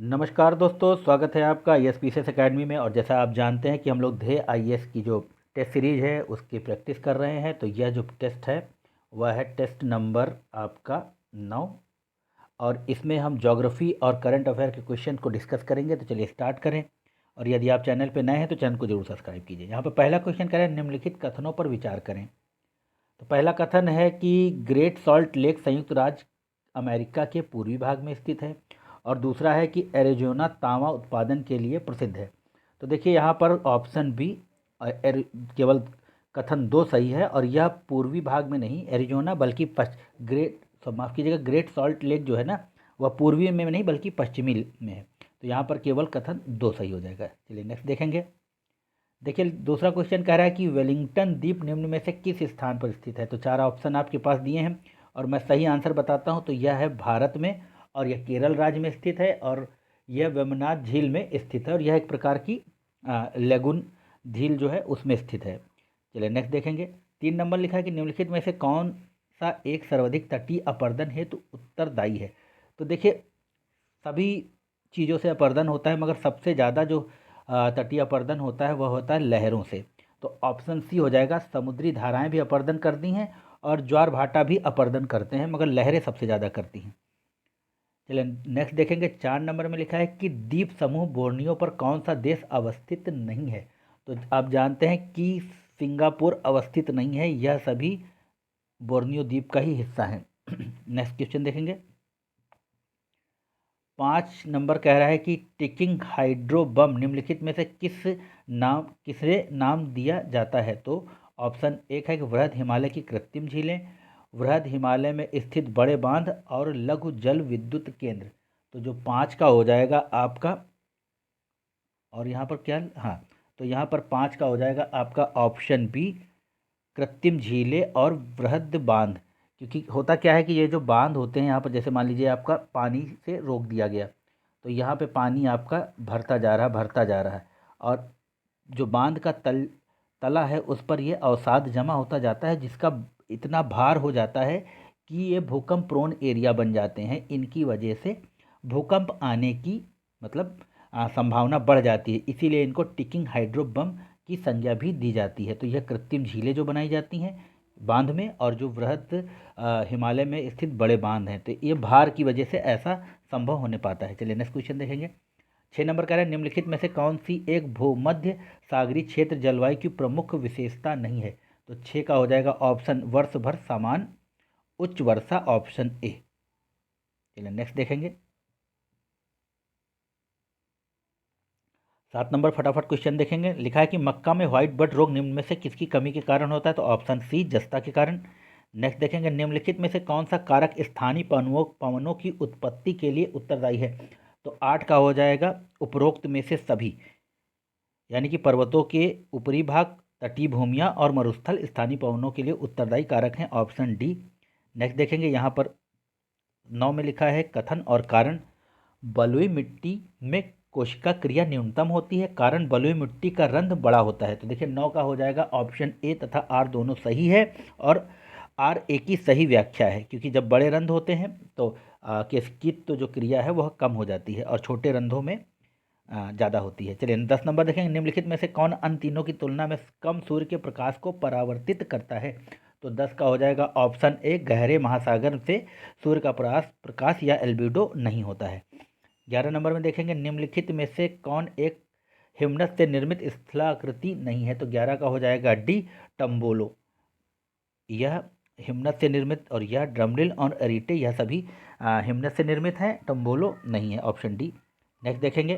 नमस्कार दोस्तों, स्वागत है आपका ISPCS एकेडमी में। और जैसा आप जानते हैं कि हम लोग ध्येय IAS की जो टेस्ट सीरीज़ है उसकी प्रैक्टिस कर रहे हैं। तो यह जो टेस्ट है वह है टेस्ट नंबर आपका 9 और इसमें हम ज्योग्राफी और करंट अफेयर के क्वेश्चन को डिस्कस करेंगे। तो चलिए स्टार्ट करें। और यदि आप चैनल पर नए हैं तो चैनल को जरूर सब्सक्राइब कीजिए। यहाँ पर पहला क्वेश्चन करें, निम्नलिखित कथनों पर विचार करें। तो पहला कथन है कि ग्रेट सॉल्ट लेक संयुक्त राज्य अमेरिका के पूर्वी भाग में स्थित है। और दूसरा है कि एरिजोना तांबा उत्पादन के लिए प्रसिद्ध है। तो देखिए यहाँ पर ऑप्शन बी केवल कथन दो सही है। और यह पूर्वी भाग में नहीं एरिजोना बल्कि माफ़ कीजिएगा, ग्रेट सॉल्ट लेक जो है ना वह पूर्वी में नहीं बल्कि पश्चिमी में है। तो यहाँ पर केवल कथन दो सही हो जाएगा। चलिए नेक्स्ट देखेंगे। देखिए दूसरा क्वेश्चन कह रहा है कि वेलिंगटन द्वीप निम्न में से किस स्थान पर स्थित है। तो चार ऑप्शन आपके पास दिए हैं और मैं सही आंसर बताता हूं। तो यह है भारत में और यह केरल राज्य में स्थित है और यह वेमनाथ झील में स्थित है और यह एक प्रकार की लेगुन झील जो है उसमें स्थित है। चलिए नेक्स्ट देखेंगे। 3 नंबर लिखा है कि निम्नलिखित में से कौन सा एक सर्वाधिक तटीय अपर्दन हेतु उत्तरदायी है। तो देखिए सभी चीज़ों से अपर्दन होता है मगर सबसे ज़्यादा जो तटीय अपर्दन होता है वह होता है लहरों से। तो ऑप्शन सी हो जाएगा। समुद्री धाराएं भी अपर्दन करती हैं और ज्वार भाटा भी अपर्दन करते हैं मगर लहरें सबसे ज़्यादा करती हैं। चलिए नेक्स्ट देखेंगे। 4 नंबर में लिखा है कि द्वीप समूह बोर्नियो पर कौन सा देश अवस्थित नहीं है। तो आप जानते हैं कि सिंगापुर अवस्थित नहीं है, यह सभी बोर्नियो द्वीप का ही हिस्सा है। नेक्स्ट क्वेश्चन देखेंगे। 5 नंबर कह रहा है कि टिकिंग हाइड्रो बम निम्नलिखित में से किसे नाम दिया जाता है। तो ऑप्शन एक है कि वृहद हिमालय की कृत्रिम झीलें, वृहद हिमालय में स्थित बड़े बांध और लघु जल विद्युत केंद्र। तो जो 5 का हो जाएगा आपका, और यहाँ पर क्या, हाँ, तो यहाँ पर 5 का हो जाएगा आपका ऑप्शन बी, कृत्रिम झीलें और वृहद बांध। क्योंकि होता क्या है कि ये जो बांध होते हैं यहाँ पर, जैसे मान लीजिए आपका पानी से रोक दिया गया तो यहाँ पे पानी आपका भरता जा रहा है और जो बांध का तला है उस पर ये अवसाद जमा होता जाता है जिसका इतना भार हो जाता है कि ये भूकंप प्रोन एरिया बन जाते हैं। इनकी वजह से भूकंप आने की मतलब संभावना बढ़ जाती है, इसीलिए इनको टिकिंग हाइड्रो बम की संज्ञा भी दी जाती है। तो यह कृत्रिम झीलें जो बनाई जाती हैं बांध में और जो वृहद हिमालय में स्थित बड़े बांध हैं, तो ये भार की वजह से ऐसा संभव होने पाता है। चलिए नेक्स्ट क्वेश्चन देखेंगे। 6 नंबर कह रहा है निम्नलिखित में से कौन सी एक भूमध्य सागरीय क्षेत्र जलवायु की प्रमुख विशेषता नहीं है। तो 6 का हो जाएगा ऑप्शन वर्ष भर समान उच्च वर्षा, ऑप्शन ए। चलिए नेक्स्ट देखेंगे। 7 नंबर फटाफट क्वेश्चन देखेंगे। लिखा है कि मक्का में व्हाइट बट रोग निम्न में से किसकी कमी के कारण होता है। तो ऑप्शन सी, जस्ता के कारण। नेक्स्ट देखेंगे। निम्नलिखित में से कौन सा कारक स्थानीय पवनों की उत्पत्ति के लिए उत्तरदायी है। तो 8 का हो जाएगा उपरोक्त में से सभी, यानी कि पर्वतों के ऊपरी भाग, तटीय भूमियाँ और मरुस्थल स्थानीय पवनों के लिए उत्तरदायी कारक हैं, ऑप्शन डी। नेक्स्ट देखेंगे। यहाँ पर 9 में लिखा है कथन और कारण। बलुई मिट्टी में कोशिका क्रिया न्यूनतम होती है, कारण बलुई मिट्टी का रंध्र बड़ा होता है। तो देखिए 9 का हो जाएगा ऑप्शन ए तथा आर दोनों सही है और आर ए की सही व्याख्या है, क्योंकि जब बड़े रंध्र होते हैं तो किसकी तो जो क्रिया है वह कम हो जाती है और छोटे रंध्रों में ज़्यादा होती है। चलिए 10 नंबर देखेंगे। निम्नलिखित में से कौन अन्य तीनों की तुलना में कम सूर्य के प्रकाश को परावर्तित करता है। तो 10 का हो जाएगा ऑप्शन ए, गहरे महासागर से सूर्य का प्रकाश या एल्बिडो नहीं होता है। 11 नंबर में देखेंगे। निम्नलिखित में से कौन एक हिमनद से निर्मित स्थलाकृति नहीं है। तो 11 का हो जाएगा डी, टम्बोलो। यह हिमनद से निर्मित और यह ड्रमरिल और अरीटे यह सभी हिमनद से निर्मित हैं, टम्बोलो नहीं है, ऑप्शन डी। नेक्स्ट देखेंगे।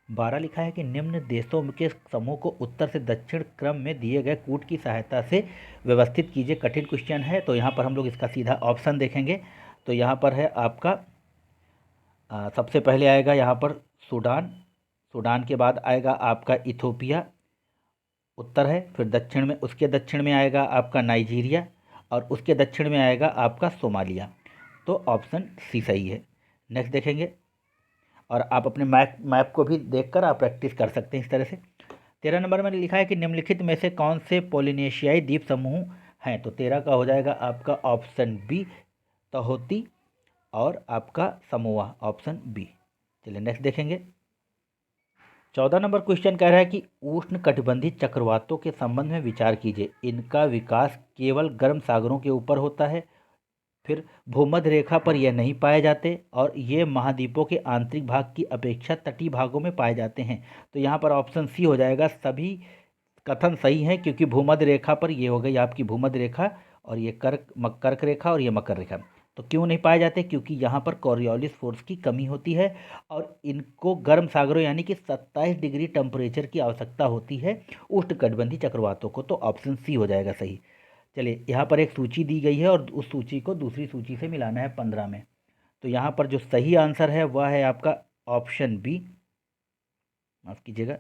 12 लिखा है कि निम्न देशों के समूह को उत्तर से दक्षिण क्रम में दिए गए कूट की सहायता से व्यवस्थित कीजिए। कठिन क्वेश्चन है तो यहाँ पर हम लोग इसका सीधा ऑप्शन देखेंगे। तो यहाँ पर है आपका सबसे पहले आएगा यहाँ पर सूडान, सूडान के बाद आएगा आपका इथोपिया, उत्तर है। फिर दक्षिण में, उसके दक्षिण में आएगा आपका नाइजीरिया और उसके दक्षिण में आएगा आपका सोमालिया। तो ऑप्शन सी सही है। नेक्स्ट देखेंगे और आप अपने मैप को भी देखकर आप प्रैक्टिस कर सकते हैं इस तरह से। 13 नंबर में लिखा है कि निम्नलिखित में से कौन से पोलिनेशियाई द्वीप समूह हैं। तो 13 का हो जाएगा आपका ऑप्शन बी, तहोती और आपका समोआ, ऑप्शन बी। चलिए नेक्स्ट देखेंगे। 14 नंबर क्वेश्चन कह रहा है कि उष्णकटिबंधीय चक्रवातों के संबंध में विचार कीजिए। इनका विकास केवल गर्म सागरों के ऊपर होता है, फिर भूमध्य रेखा पर यह नहीं पाए जाते और ये महाद्वीपों के आंतरिक भाग की अपेक्षा तटीय भागों में पाए जाते हैं। तो यहाँ पर ऑप्शन सी हो जाएगा। सभी कथन सही हैं क्योंकि भूमध्य रेखा पर ये हो गई आपकी भूमध्य रेखा, और ये कर्क रेखा और ये मकर रेखा। तो क्यों नहीं पाए जाते? क्योंकि यहाँ पर कॉरियोलिस फोर्स की कमी होती है और इनको गर्म सागरों यानी कि 27 डिग्री टेम्परेचर की आवश्यकता होती है उष्णकटिबंधीय चक्रवातों को। तो ऑप्शन सी हो जाएगा सही। चलिए, यहाँ पर एक सूची दी गई है और उस सूची को दूसरी सूची से मिलाना है 15 में। तो यहाँ पर जो सही आंसर है वह है आपका ऑप्शन बी, माफ़ कीजिएगा,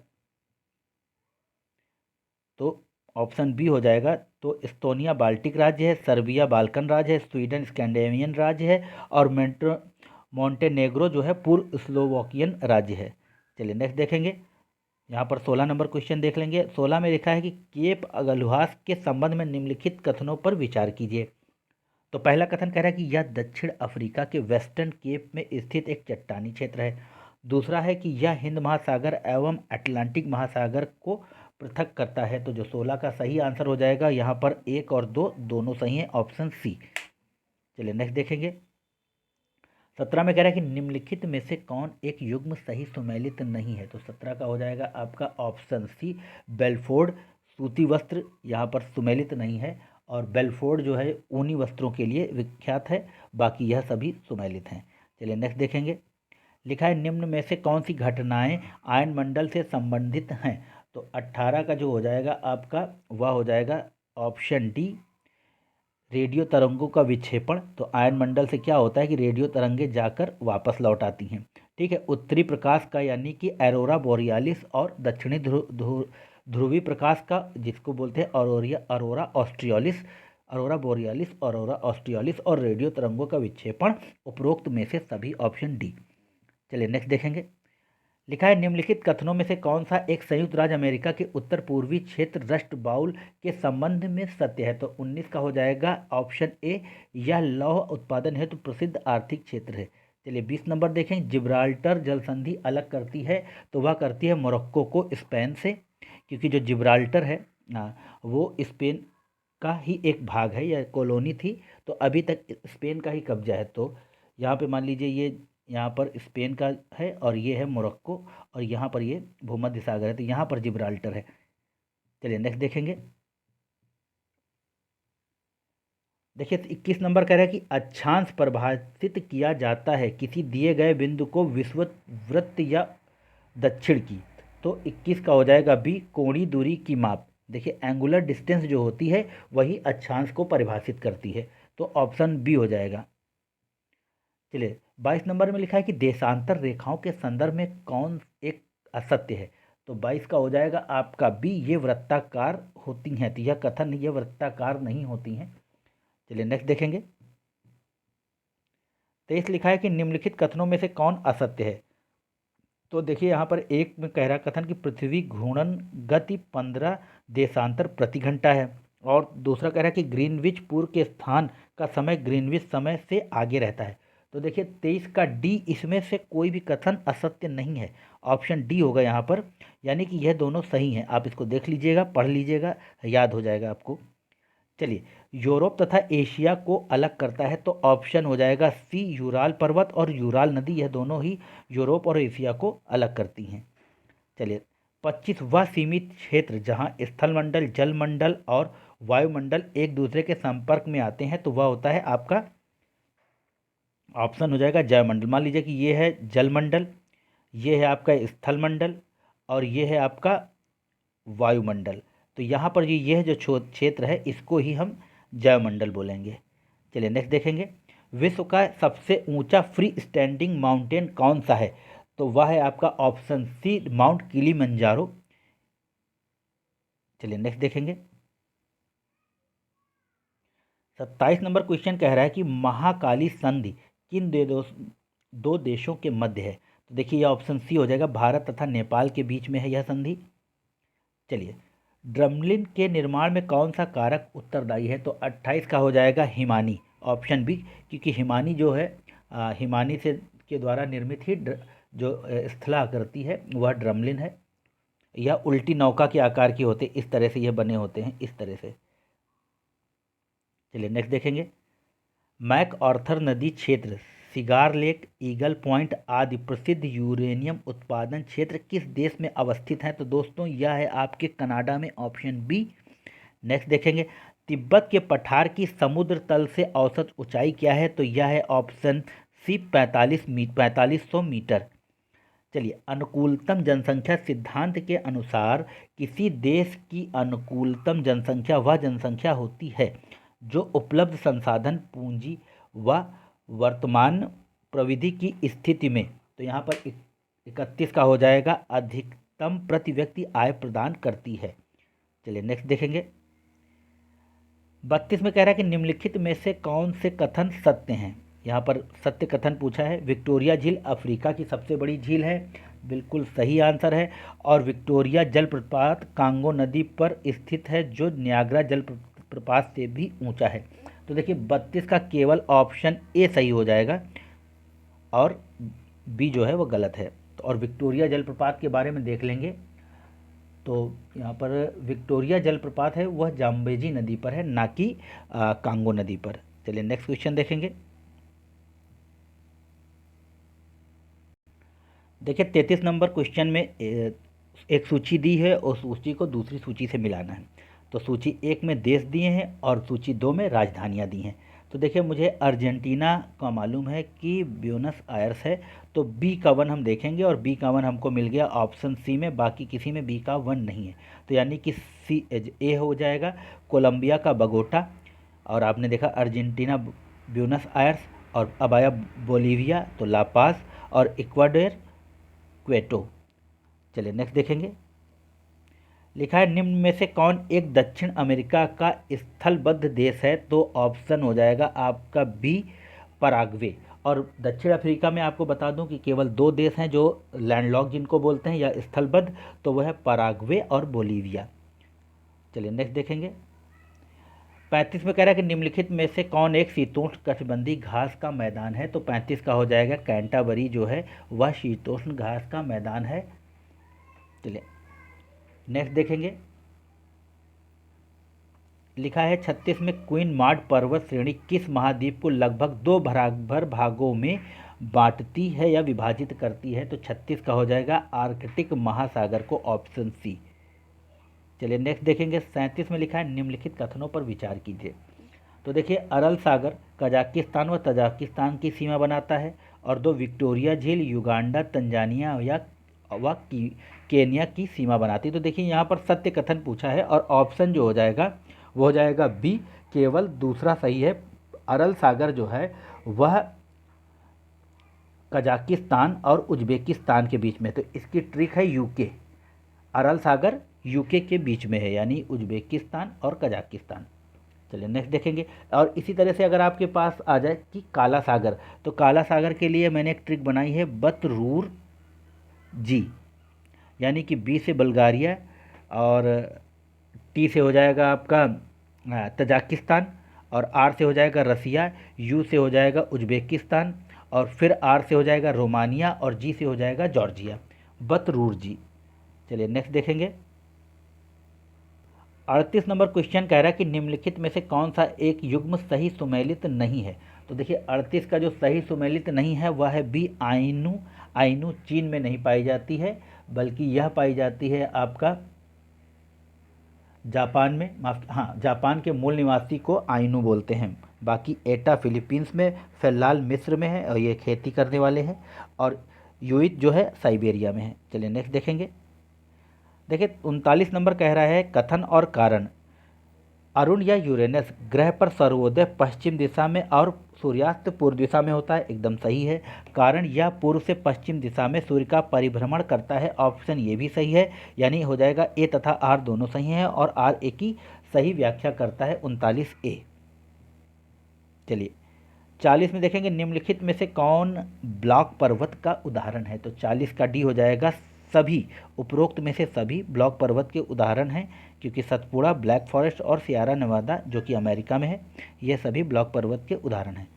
तो ऑप्शन बी हो जाएगा। तो एस्तोनिया बाल्टिक राज्य है, सर्बिया बाल्कन राज्य है, स्वीडन स्कैंडिनेवियन राज्य है और मोंटेनेग्रो जो है पूर्व स्लोवाकियन राज्य है। चलिए नेक्स्ट देखेंगे। यहाँ पर 16 नंबर क्वेश्चन देख लेंगे। 16 में लिखा है कि केप अगलुहास के संबंध में निम्नलिखित कथनों पर विचार कीजिए। तो पहला कथन कह रहा है कि यह दक्षिण अफ्रीका के वेस्टर्न केप में स्थित एक चट्टानी क्षेत्र है। दूसरा है कि यह हिंद महासागर एवं अटलांटिक महासागर को पृथक करता है। तो जो 16 का सही आंसर हो जाएगा, यहाँ पर 1 और 2 दोनों सही हैं, ऑप्शन सी। चलिए नेक्स्ट देखेंगे। 17 में कह रहा है कि निम्नलिखित में से कौन एक युग्म सही सुमेलित नहीं है। तो 17 का हो जाएगा आपका ऑप्शन सी, बेलफोर्ड। सूती वस्त्र यहाँ पर सुमेलित नहीं है और बेलफोर्ड जो है ऊनी वस्त्रों के लिए विख्यात है, बाकी यह सभी सुमेलित हैं। चलिए नेक्स्ट देखेंगे। लिखा है निम्न में से कौन सी घटनाएं आयन मंडल से संबंधित हैं। तो 18 का जो हो जाएगा आपका वह हो जाएगा ऑप्शन डी, रेडियो तरंगों का विक्षेपण। तो आयन मंडल से क्या होता है कि रेडियो तरंगे जाकर वापस लौट आती हैं। ठीक है। उत्तरी प्रकाश का यानी कि एरोरा बोरियालिस और दक्षिणी ध्रुवी प्रकाश का जिसको बोलते हैं अरोरा ऑस्ट्रियोलिस, अरोरा बोरियालिस, अरोरा ऑस्ट्रियोलिस और रेडियो तरंगों का विक्षेपण, उपरोक्त में से सभी ऑप्शन डी। चलिए नेक्स्ट देखेंगे। लिखा है निम्नलिखित कथनों में से कौन सा एक संयुक्त राज्य अमेरिका के उत्तर पूर्वी क्षेत्र रस्ट बाउल के संबंध में सत्य है। तो 19 का हो जाएगा ऑप्शन ए, यह लौह उत्पादन हेतु प्रसिद्ध आर्थिक क्षेत्र है। चलिए 20 नंबर देखें। जिब्राल्टर जल संधि अलग करती है। तो वह करती है मोरक्को को स्पेन से, क्योंकि जो जिब्राल्टर है वो स्पेन का ही एक भाग है या कॉलोनी थी, तो अभी तक स्पेन का ही कब्जा है। तो यहाँ पे मान लीजिए ये यहाँ पर स्पेन का है और ये है मोरक्को और यहाँ पर ये भूमध्य सागर है, तो यहाँ पर जिब्राल्टर है। चलिए नेक्स्ट देखेंगे। देखिए 21 नंबर कह रहा है कि अक्षांश परिभाषित किया जाता है किसी दिए गए बिंदु को विषुवत वृत्त या दक्षिण की। तो 21 का हो जाएगा बी, कोणीय दूरी की माप। देखिए एंगुलर डिस्टेंस जो होती है वही अक्षांश को परिभाषित करती है। तो ऑप्शन बी हो जाएगा। चलिए 22 नंबर में लिखा है कि देशांतर रेखाओं के संदर्भ में कौन एक असत्य है। तो 22 का हो जाएगा आपका बी, ये वृत्ताकार होती हैं। तो यह कथन ये वृत्ताकार नहीं होती हैं। चलिए नेक्स्ट देखेंगे। 23 लिखा है कि निम्नलिखित कथनों में से कौन असत्य है। तो देखिए यहाँ पर एक में कह रहा कथन कि पृथ्वी घूर्णन गति 15 देशांतर प्रति घंटा है, और दूसरा कह रहा है कि ग्रीनविच पूर्व के स्थान का समय ग्रीनविच समय से आगे रहता है। तो देखिए 23 का डी, इसमें से कोई भी कथन असत्य नहीं है, ऑप्शन डी होगा यहाँ पर। यानी कि यह दोनों सही हैं। आप इसको देख लीजिएगा, पढ़ लीजिएगा, याद हो जाएगा आपको। चलिए, यूरोप तथा एशिया को अलग करता है। तो ऑप्शन हो जाएगा सी, यूराल पर्वत और यूराल नदी, यह दोनों ही यूरोप और एशिया को अलग करती हैं। चलिए 25 वह सीमित क्षेत्र जहां स्थलमंडल, जलमंडल और वायुमंडल एक दूसरे के संपर्क में आते हैं, तो वह होता है आपका ऑप्शन हो जाएगा जयमंडल। मान लीजिए कि ये है जलमंडल, ये है आपका स्थलमंडल और ये है आपका वायुमंडल। तो यहाँ पर ये जो क्षेत्र है इसको ही हम जयमंडल बोलेंगे। चलिए नेक्स्ट देखेंगे। विश्व का सबसे ऊंचा फ्री स्टैंडिंग माउंटेन कौन सा है। तो वह है आपका ऑप्शन सी, माउंट किलिमंजारो। चलिए नेक्स्ट देखेंगे। 27 नंबर क्वेश्चन कह रहा है कि महाकाली संधि किन दो देशों के मध्य है। तो देखिए यह ऑप्शन सी हो जाएगा, भारत तथा नेपाल के बीच में है यह संधि। चलिए, ड्रमलिन के निर्माण में कौन सा कारक उत्तरदायी है। तो 28 का हो जाएगा हिमानी, ऑप्शन बी, क्योंकि हिमानी जो है हिमानी से के द्वारा निर्मित ही जो स्थलाकृति है वह ड्रमलिन है, या उल्टी नौका के आकार की होते, इस तरह से यह बने होते हैं, इस तरह से। चलिए नेक्स्ट देखेंगे। मैक आर्थर नदी क्षेत्र, सिगार लेक, ईगल पॉइंट आदि प्रसिद्ध यूरेनियम उत्पादन क्षेत्र किस देश में अवस्थित हैं? तो दोस्तों यह है आपके कनाडा में, ऑप्शन बी। नेक्स्ट देखेंगे। तिब्बत के पठार की समुद्र तल से औसत ऊंचाई क्या है? तो यह है ऑप्शन सी 4500 मीटर। चलिए, अनुकूलतम जनसंख्या सिद्धांत के अनुसार किसी देश की अनुकूलतम जनसंख्या वह जनसंख्या होती है जो उपलब्ध संसाधन, पूंजी व वर्तमान प्रविधि की स्थिति में, तो यहाँ पर 31 का हो जाएगा, अधिकतम प्रति व्यक्ति आय प्रदान करती है। चलिए नेक्स्ट देखेंगे। 32 में कह रहा है कि निम्नलिखित में से कौन से कथन सत्य हैं? यहाँ पर सत्य कथन पूछा है। विक्टोरिया झील अफ्रीका की सबसे बड़ी झील है, बिल्कुल सही आंसर है। और विक्टोरिया जलप्रपात कांगो नदी पर स्थित है, जो नियाग्रा जलप्रपात से भी ऊंचा है। तो देखिए 32 का केवल ऑप्शन ए सही हो जाएगा और बी जो है वो गलत है। तो और विक्टोरिया जलप्रपात के बारे में देख लेंगे तो यहाँ पर विक्टोरिया जलप्रपात है वह जाम्बेजी नदी पर है, ना कि कांगो नदी पर। चलिए नेक्स्ट क्वेश्चन देखेंगे। देखिए 33 नंबर क्वेश्चन में एक सूची दी है और सूची को दूसरी सूची से मिलाना है। तो सूची 1 में देश दिए हैं और सूची 2 में राजधानियाँ दी हैं। तो देखिए मुझे अर्जेंटीना का मालूम है कि ब्यूनस आयर्स है, तो बी का 1 हम देखेंगे और बी का 1 हमको मिल गया ऑप्शन सी में, बाकी किसी में बी का 1 नहीं है। तो यानी कि सी ए हो जाएगा कोलंबिया का बगोटा, और आपने देखा अर्जेंटीना ब्यूनस आयर्स, और अब आया बोलीविया तो लापास, और इक्वाडोर क्वेटो। चलिए नेक्स्ट देखेंगे। लिखा है निम्न में से कौन एक दक्षिण अमेरिका का स्थलबद्ध देश है? तो ऑप्शन हो जाएगा आपका बी पराग्वे। और दक्षिण अफ्रीका में आपको बता दूं कि केवल 2 देश हैं जो लैंडलॉक जिनको बोलते हैं या स्थलबद्ध, तो वह है पराग्वे और बोलीविया। चलिए नेक्स्ट देखेंगे। 35 में कह रहा है कि निम्नलिखित में से कौन एक शीतोष्ण कटिबंधीय घास का मैदान है? तो 35 का हो जाएगा कैंटाबरी जो है वह शीतोष्ण घास का मैदान है। चलिए नेक्स्ट देखेंगे। लिखा है 36 में क्वीन मार्ड पर्वत श्रेणी किस महाद्वीप को लगभग 2 बराबर भागों में बांटती है या विभाजित करती है? तो 36 का हो जाएगा आर्कटिक महासागर को, ऑप्शन सी। चलिए नेक्स्ट देखेंगे। 37 में लिखा है निम्नलिखित कथनों पर विचार कीजिए। तो देखिए अरल सागर कजाकिस्तान व तजाकिस्तान की सीमा बनाता है, और 2 विक्टोरिया झील युगांडा, तंजानिया या व केनिया की सीमा बनाती है। तो देखिए यहाँ पर सत्य कथन पूछा है और ऑप्शन जो हो जाएगा वो हो जाएगा बी, केवल दूसरा सही है। अरल सागर जो है वह कजाकिस्तान और उज्बेकिस्तान के बीच में, तो इसकी ट्रिक है यूके। अरल सागर यूके के बीच में है, यानी उज्बेकिस्तान और कजाकिस्तान। चलिए नेक्स्ट देखेंगे। और इसी तरह से अगर आपके पास आ जाए कि काला सागर, तो काला सागर के लिए मैंने एक ट्रिक बनाई है बतरूर जी, यानी कि बी से बल्गारिया, और टी से हो जाएगा आपका तजाकिस्तान, और आर से हो जाएगा रसिया, यू से हो जाएगा उज्बेकिस्तान, और फिर आर से हो जाएगा रोमानिया, और जी से हो जाएगा जॉर्जिया। बतरूर जी। चलिए नेक्स्ट देखेंगे। 38 नंबर क्वेश्चन कह रहा है कि निम्नलिखित में से कौन सा एक युग्म सही सुमेलित नहीं है? तो देखिए 38 का जो सही सुमेलित नहीं है वह है बी आइनू। आइनू चीन में नहीं पाई जाती है, बल्कि यह पाई जाती है आपका जापान में। जापान के मूल निवासी को आइनू बोलते हैं। बाकी एटा फिलीपींस में, फेलाल मिस्र में है और ये खेती करने वाले हैं, और यूइत जो है साइबेरिया में है। चलिए नेक्स्ट देखेंगे। देखिए 39 नंबर कह रहा है कथन और कारण। अरुण या यूरेनस ग्रह पर सर्वोदय पश्चिम दिशा में और सूर्यास्त पूर्व दिशा में होता है, एकदम सही है। कारण यह पूर्व से पश्चिम दिशा में सूर्य का परिभ्रमण करता है, ऑप्शन ये भी सही है, यानी हो जाएगा ए तथा आर दोनों सही हैं, और आर ए की सही व्याख्या करता है 39 ए। चलिए 40 में देखेंगे निम्नलिखित में से कौन ब्लॉक पर्वत का उदाहरण है? तो 40 का डी हो जाएगा सभी। उपरोक्त में से सभी ब्लॉक पर्वत के उदाहरण हैं, क्योंकि सतपुड़ा, ब्लैक फॉरेस्ट और सियारा नेवादा जो कि अमेरिका में है, ये सभी ब्लॉक पर्वत के उदाहरण हैं।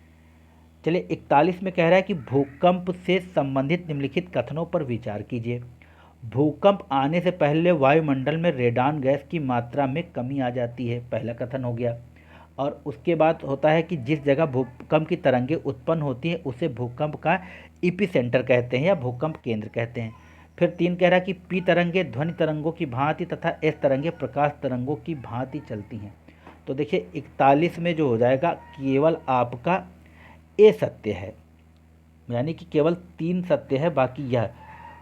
चलिए 41 में कह रहा है कि भूकंप से संबंधित निम्नलिखित कथनों पर विचार कीजिए। भूकंप आने से पहले वायुमंडल में रेडान गैस की मात्रा में कमी आ जाती है, पहला कथन हो गया। और उसके बाद होता है कि जिस जगह भूकंप की तरंगें उत्पन्न होती हैं उसे भूकंप का इपीसेंटर कहते हैं या भूकंप केंद्र कहते हैं। फिर 3 कह रहा है कि पी तरंगे ध्वनि तरंगों की भांति तथा एस तरंगे प्रकाश तरंगों की भांति चलती हैं। तो देखिए 41 में जो हो जाएगा केवल आपका ए सत्य है, यानी कि केवल 3 सत्य है, बाकी यह।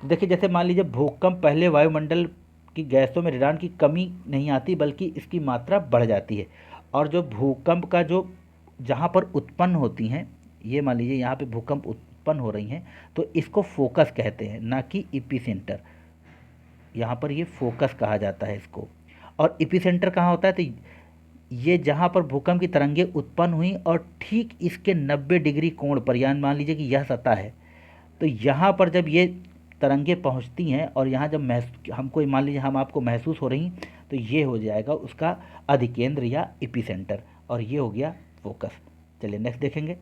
तो देखिए जैसे मान लीजिए भूकंप पहले वायुमंडल की गैसों में रेडान की कमी नहीं आती बल्कि इसकी मात्रा बढ़ जाती है। और जो भूकंप का जो जहाँ पर उत्पन्न होती हैं, ये मान लीजिए यहाँ पे भूकंप उत्पन्न हो रही हैं, तो इसको फोकस कहते हैं, ना कि इपीसेंटर। यहाँ पर ये फोकस कहा जाता है इसको। और इपीसेंटर कहाँ होता है, तो ये जहाँ पर भूकंप की तरंगें उत्पन्न हुई और ठीक इसके 90 डिग्री कोण पर, यानी मान लीजिए कि यह सतह है, तो यहाँ पर जब ये तरंगें पहुँचती हैं और यहाँ जब हमको मान लीजिए हम आपको महसूस हो रही, तो ये हो जाएगा उसका अधिकेंद्र या एपिसेंटर, और ये हो गया फोकस। चलिए नेक्स्ट देखेंगे।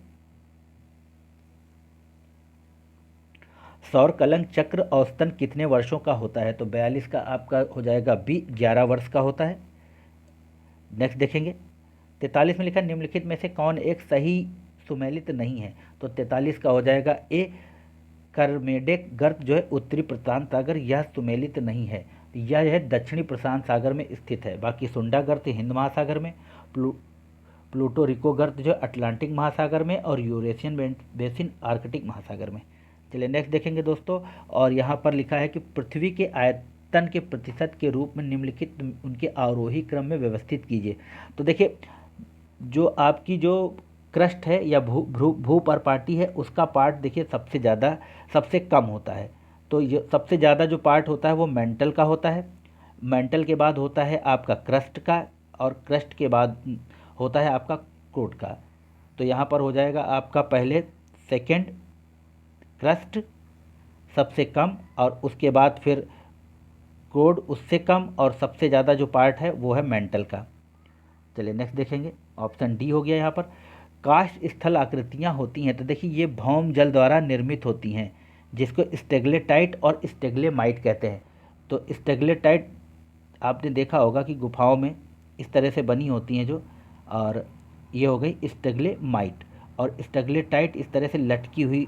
सौर कलंक चक्र औसतन कितने वर्षों का होता है, तो 42 का आपका हो जाएगा बी, 11 वर्ष का होता है। नेक्स्ट देखेंगे। 43 में लिखा निम्नलिखित में से कौन एक सही सुमेलित नहीं है, तो 43 का हो जाएगा ए, करमेडेक गर्त जो है उत्तरी प्रशांत सागर, यह सुमेलित नहीं है, यह है दक्षिणी प्रशांत सागर में स्थित है। बाकी सुंडा गर्त हिंद महासागर में, प्लूटो रिको गर्त जो है अटलांटिक महासागर में, और यूरेशियन बेसिन आर्कटिक महासागर में। चलिए नेक्स्ट देखेंगे दोस्तों। और यहाँ पर लिखा है कि पृथ्वी के आयतन के प्रतिशत के रूप में निम्नलिखित उनके आरोही क्रम में व्यवस्थित कीजिए। तो देखिए जो आपकी जो क्रस्ट है या भू परपाटी है, उसका पार्ट देखिए सबसे कम होता है। तो ये सबसे ज़्यादा जो पार्ट होता है वो मेंटल का होता है, मेंटल के बाद होता है आपका क्रस्ट का, और क्रस्ट के बाद होता है आपका कोट का। तो यहाँ पर हो जाएगा आपका पहले सेकंड क्रस्ट सबसे कम, और उसके बाद फिर कोड उससे कम, और सबसे ज़्यादा जो पार्ट है वो है मेंटल का। चलिए नेक्स्ट देखेंगे। ऑप्शन डी हो गया यहाँ पर। काष्ठ स्थल आकृतियाँ होती हैं, तो देखिए ये भौम जल द्वारा निर्मित होती हैं, जिसको स्टेगलेटाइट और स्टेगलेमाइट कहते हैं। तो स्टेगलेटाइट आपने देखा होगा कि गुफाओं में इस तरह से बनी होती हैं जो, और ये हो गई स्टेगलेमाइट। और स्टेगलेटाइट इस तरह से लटकी हुई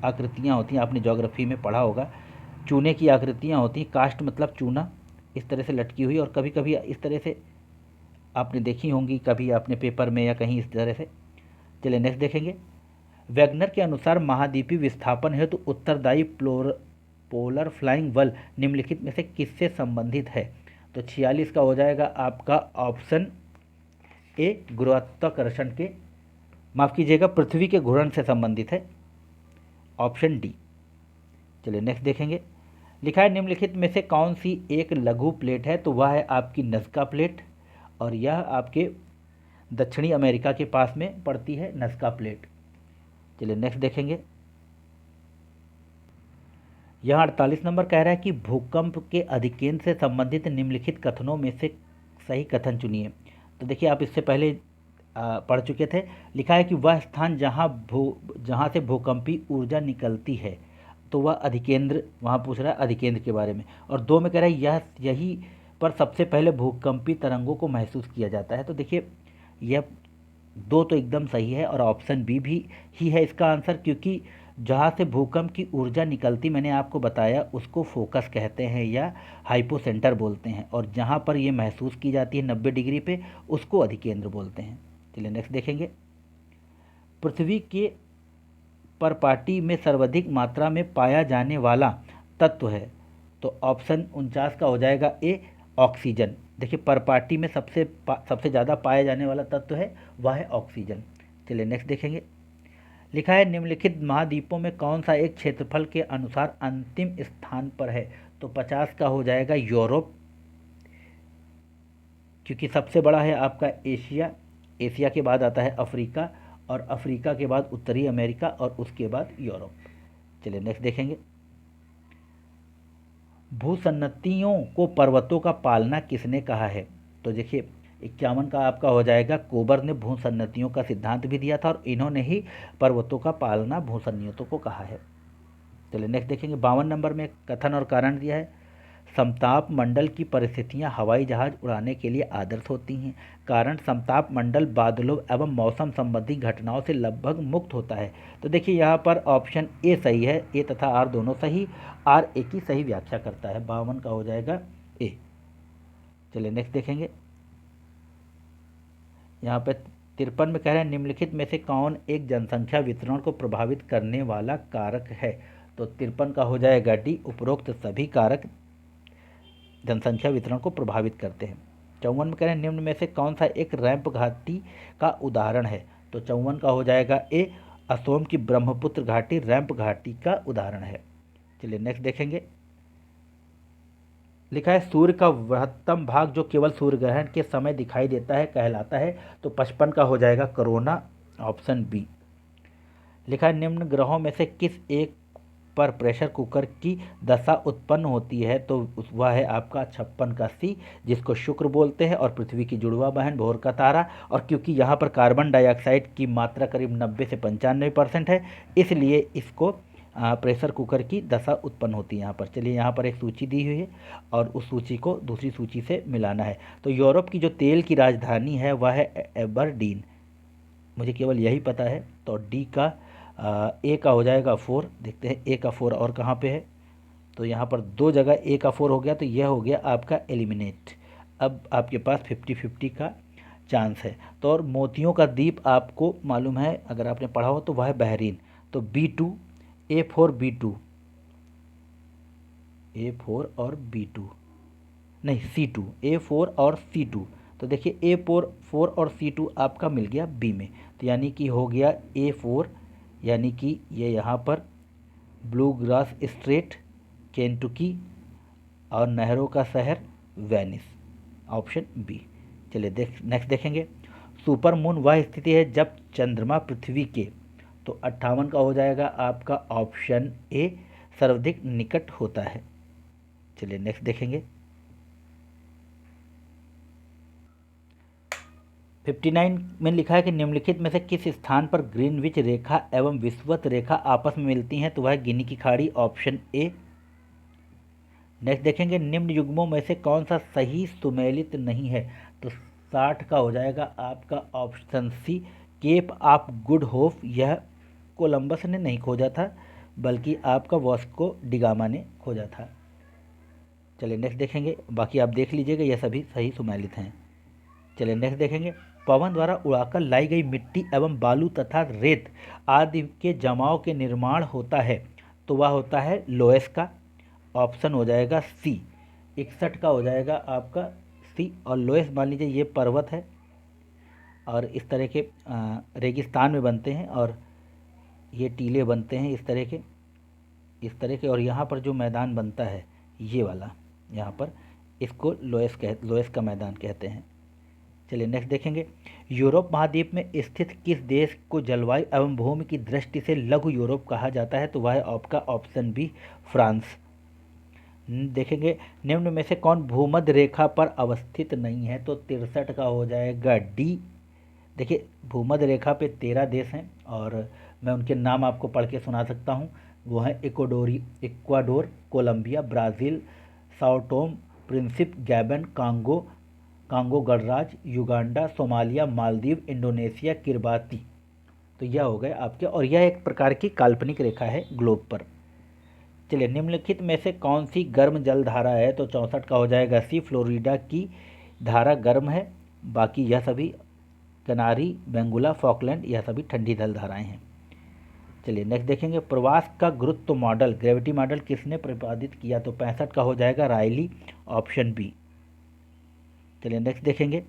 आकृतियाँ होती हैं, आपने ज्योग्राफी में पढ़ा होगा, चूने की आकृतियाँ होती हैं, काष्ठ मतलब चूना, इस तरह से लटकी हुई, और कभी कभी इस तरह से आपने देखी होंगी कभी आपने पेपर में या कहीं इस तरह से। चलिए नेक्स्ट देखेंगे। वैगनर के अनुसार महाद्वीपीय विस्थापन हेतु उत्तरदायी पोलर फ्लाइंग वल निम्नलिखित में से किससे संबंधित है, तो 46 का हो जाएगा आपका ऑप्शन ए, गुरुत्वाकर्षण के, माफ़ कीजिएगा, पृथ्वी के घूर्णन से संबंधित है, ऑप्शन डी। चलिए नेक्स्ट देखेंगे। लिखा है निम्नलिखित में से कौन सी एक लघु प्लेट है, तो वह है आपकी नज़का प्लेट, और यह आपके दक्षिणी अमेरिका के पास में पड़ती है नज़का प्लेट। चलिए नेक्स्ट देखेंगे। यहाँ 48 नंबर कह रहा है कि भूकंप के अधिकेंद्र से संबंधित निम्नलिखित कथनों में से सही कथन चुनिए। तो देखिए आप इससे पहले पढ़ चुके थे। लिखा है कि वह स्थान जहाँ से भूकंपी ऊर्जा निकलती है, तो वह अधिकेंद्र, वहाँ पूछ रहा है अधिकेंद्र के बारे में। और 2 में कह रहा है यही पर सबसे पहले भूकंपी तरंगों को महसूस किया जाता है। तो देखिए यह 2 तो एकदम सही है, और ऑप्शन बी भी ही है इसका आंसर, क्योंकि जहाँ से भूकंप की ऊर्जा निकलती मैंने आपको बताया उसको फोकस कहते हैं या हाइपोसेंटर बोलते हैं, और जहाँ पर ये महसूस की जाती है 90 डिग्री पे उसको अधिकेंद्र बोलते हैं। चलिए नेक्स्ट देखेंगे। पृथ्वी के परपाटी में सर्वाधिक मात्रा में पाया जाने वाला तत्व है, तो ऑप्शन 49 का हो जाएगा ए, ऑक्सीजन। देखिए परपाटी में सबसे ज़्यादा पाया जाने वाला तत्व है वह है ऑक्सीजन। चलिए नेक्स्ट देखेंगे। लिखा है निम्नलिखित महाद्वीपों में कौन सा एक क्षेत्रफल के अनुसार अंतिम स्थान पर है, तो 50 का हो जाएगा यूरोप, क्योंकि सबसे बड़ा है आपका एशिया, एशिया के बाद आता है अफ्रीका, और अफ्रीका के बाद उत्तरी अमेरिका, और उसके बाद यूरोप। चलिए नेक्स्ट देखेंगे। भूसन्नतियों को पर्वतों का पालना किसने कहा है, तो देखिए 51 का आपका हो जाएगा कोबर ने भूसन्नतियों का सिद्धांत भी दिया था और इन्होंने ही पर्वतों का पालना भूसन्नियतों को कहा है। चलिए नेक्स्ट देखेंगे। 52 नंबर में कथन और कारण दिया है। समताप मंडल की परिस्थितियां हवाई जहाज उड़ाने के लिए आदर्श होती हैं। कारण समताप मंडल बादलों एवं मौसम संबंधी घटनाओं से लगभग मुक्त होता है। तो देखिए यहाँ पर ऑप्शन ए सही है, ए तथा आर दोनों सही, आर ए की सही व्याख्या करता है। 52 का हो जाएगा ए। चलिए नेक्स्ट देखेंगे। यहाँ पे 53 में कह रहे हैं निम्नलिखित में से कौन एक जनसंख्या वितरण को प्रभावित करने वाला कारक है। तो 53 का हो जाएगा डी, उपरोक्त सभी कारक जनसंख्या वितरण को प्रभावित करते हैं। 54 में कह रहे हैं निम्न में से कौन सा एक रैंप घाटी का उदाहरण है। तो 54 का हो जाएगा ए, असोम की ब्रह्मपुत्र घाटी रैंप घाटी का उदाहरण है। चलिए नेक्स्ट देखेंगे। लिखा है सूर्य का वृहत्तम भाग जो केवल सूर्य ग्रहण के समय दिखाई देता है कहलाता है। तो 55 का हो जाएगा कोरोना, ऑप्शन बी। लिखा है निम्न ग्रहों में से किस एक पर प्रेशर कुकर की दशा उत्पन्न होती है। तो वह है आपका 56 का सी, जिसको शुक्र बोलते हैं और पृथ्वी की जुड़वा बहन भोर का तारा। और क्योंकि यहाँ पर कार्बन डाइऑक्साइड की मात्रा करीब 90 से 95% है, इसलिए इसको प्रेशर कुकर की दशा उत्पन्न होती है यहाँ पर। चलिए यहाँ पर एक सूची दी हुई है और उस सूची को दूसरी सूची से मिलाना है। तो यूरोप की जो तेल की राजधानी है वह है एबरडीन, मुझे केवल यही पता है। तो डी का ए का हो जाएगा 4। देखते हैं ए का 4 और कहाँ पे है। तो यहाँ पर दो जगह ए का 4 हो गया, तो यह हो गया आपका एलिमिनेट। अब आपके पास 50-50 का चांस है। तो और मोतियों का द्वीप आपको मालूम है, अगर आपने पढ़ा हो तो वह है बहरीन। तो B2, A4 B2, A4 और B2 नहीं C2, A4 और C2। तो देखिए A4 और C2 आपका मिल गया बी में, तो यानी कि हो गया A4, यानी कि ये यहाँ पर ब्लू ग्रास स्ट्रेट, केंटुकी और नहरों का शहर वेनिस, ऑप्शन बी। चलिए नेक्स्ट देखेंगे। सुपर मून वह स्थिति है जब चंद्रमा पृथ्वी के, तो 58 का हो जाएगा आपका ऑप्शन ए, सर्वाधिक निकट होता है। चलिए नेक्स्ट देखेंगे। 59 में लिखा है कि निम्नलिखित में से किस स्थान पर ग्रीनविच रेखा एवं विषुवत रेखा आपस में मिलती हैं। तो वह गिनी की खाड़ी, ऑप्शन ए। नेक्स्ट देखेंगे। निम्न युग्मों में से कौन सा सही सुमेलित नहीं है। तो 60 का हो जाएगा आपका option C, cape of good hope. यह कोलंबस ने नहीं खोजा था, बल्कि आपका वास्को डिगामा ने खोजा था। चलिए नेक्स्ट देखेंगे, बाकी आप देख लीजिएगा, यह सभी सही सुमेलित हैं। चलिए नेक्स्ट देखेंगे। पवन द्वारा उड़ाकर लाई गई मिट्टी एवं बालू तथा रेत आदि के जमाव के निर्माण होता है। तो वह होता है लोएस का, ऑप्शन हो जाएगा सी। 61 का हो जाएगा आपका सी। और लोएस मान लीजिए ये पर्वत है और इस तरह के रेगिस्तान में बनते हैं और ये टीले बनते हैं इस तरह के और यहाँ पर जो मैदान बनता है ये वाला, यहाँ पर इसको लोएस का मैदान कहते हैं। चलिए नेक्स्ट देखेंगे। यूरोप महाद्वीप में स्थित किस देश को जलवायु एवं भूमि की दृष्टि से लघु यूरोप कहा जाता है। तो वह है आपका ऑप्शन बी, फ्रांस। देखेंगे निम्न में से कौन भूमध्य रेखा पर अवस्थित नहीं है। तो 63 का हो जाएगा डी। देखिए भूमध्य रेखा पे 13 देश हैं और मैं उनके नाम आपको पढ़ के सुना सकता हूँ। वो हैं Ecuador, Colombia, Brazil, Sao Tome Principe, Gabon, Congo गणराज्य, Uganda, Somalia, Maldives, Indonesia, Kiribati. तो यह हो गए आपके, और यह एक प्रकार की काल्पनिक रेखा है ग्लोब पर। चलिए निम्नलिखित में से कौन सी गर्म जल धारा है। तो 64 का हो जाएगा सी, फ्लोरिडा की धारा गर्म है, बाकी यह सभी कनारी, बेंगुला, फॉकलैंड यह सभी ठंडी जल धाराएं हैं। चलिए नेक्स्ट देखेंगे। प्रवास का गुरुत्व मॉडल, ग्रेविटी मॉडल किसने प्रतिपादित किया। तो 65 का हो जाएगा रायली, ऑप्शन बी। चलिए नेक्स्ट देखेंगे।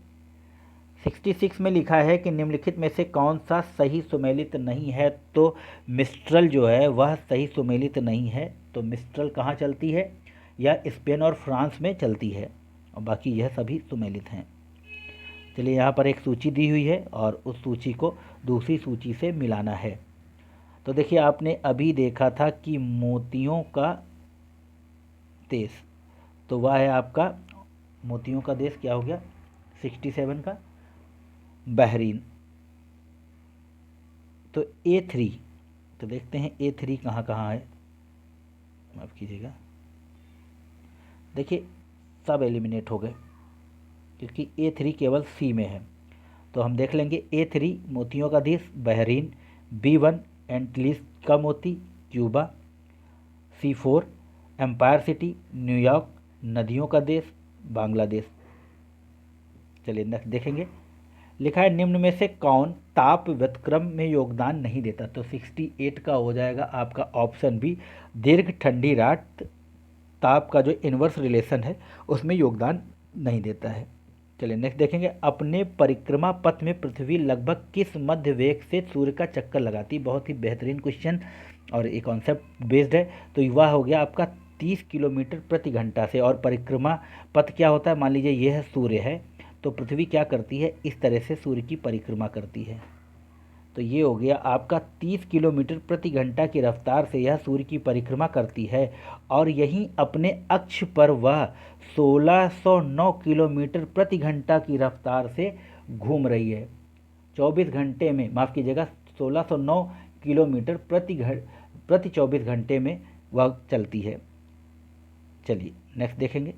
66 में लिखा है कि निम्नलिखित में से कौन सा सही सुमेलित नहीं है। तो मिस्ट्रल जो है वह सही सुमेलित नहीं है। तो मिस्ट्रल कहाँ चलती है, यह स्पेन और फ्रांस में चलती है, और बाकी यह सभी सुमेलित हैं। चलिए यहाँ पर एक सूची दी हुई है और उस सूची को दूसरी सूची से मिलाना है। तो देखिए आपने अभी देखा था कि मोतियों का देश, तो वह है आपका मोतियों का देश क्या हो गया, 67 का बहरीन। तो A3, तो देखते हैं A3 कहाँ कहाँ है, माफ़ कीजिएगा, देखिए सब एलिमिनेट हो गए क्योंकि A3 केवल सी में है। तो हम देख लेंगे A3 मोतियों का देश बहरीन, B1 एंटीलीस का मोती Cuba, C4 empire city New York, नदियों का देश बांग्लादेश। चलिए नेक्स्ट देखेंगे। लिखा है निम्न में से कौन ताप व्युत्क्रम में योगदान नहीं देता। तो 68 का हो जाएगा आपका ऑप्शन बी, दीर्घ ठंडी रात ताप का जो इन्वर्स रिलेशन है उसमें योगदान नहीं देता है। चलिए नेक्स्ट देखेंगे। अपने परिक्रमा पथ में पृथ्वी लगभग किस मध्य वेग से सूर्य का चक्कर लगाती। बहुत ही बेहतरीन क्वेश्चन और ये कॉन्सेप्ट बेस्ड है। तो वह हो गया आपका 30 किलोमीटर प्रति घंटा से। और परिक्रमा पथ क्या होता है, मान लीजिए यह है सूर्य है, तो पृथ्वी क्या करती है, इस तरह से सूर्य की परिक्रमा करती है। तो ये हो गया आपका 30 किलोमीटर प्रति घंटा की रफ्तार से यह सूर्य की परिक्रमा करती है। और यहीं अपने अक्ष पर वह 1609 किलोमीटर प्रति घंटा की रफ्तार से घूम रही है। 24 घंटे में, माफ़ कीजिएगा, 1609 किलोमीटर प्रति 24 घंटे में वह चलती है। चलिए नेक्स्ट देखेंगे।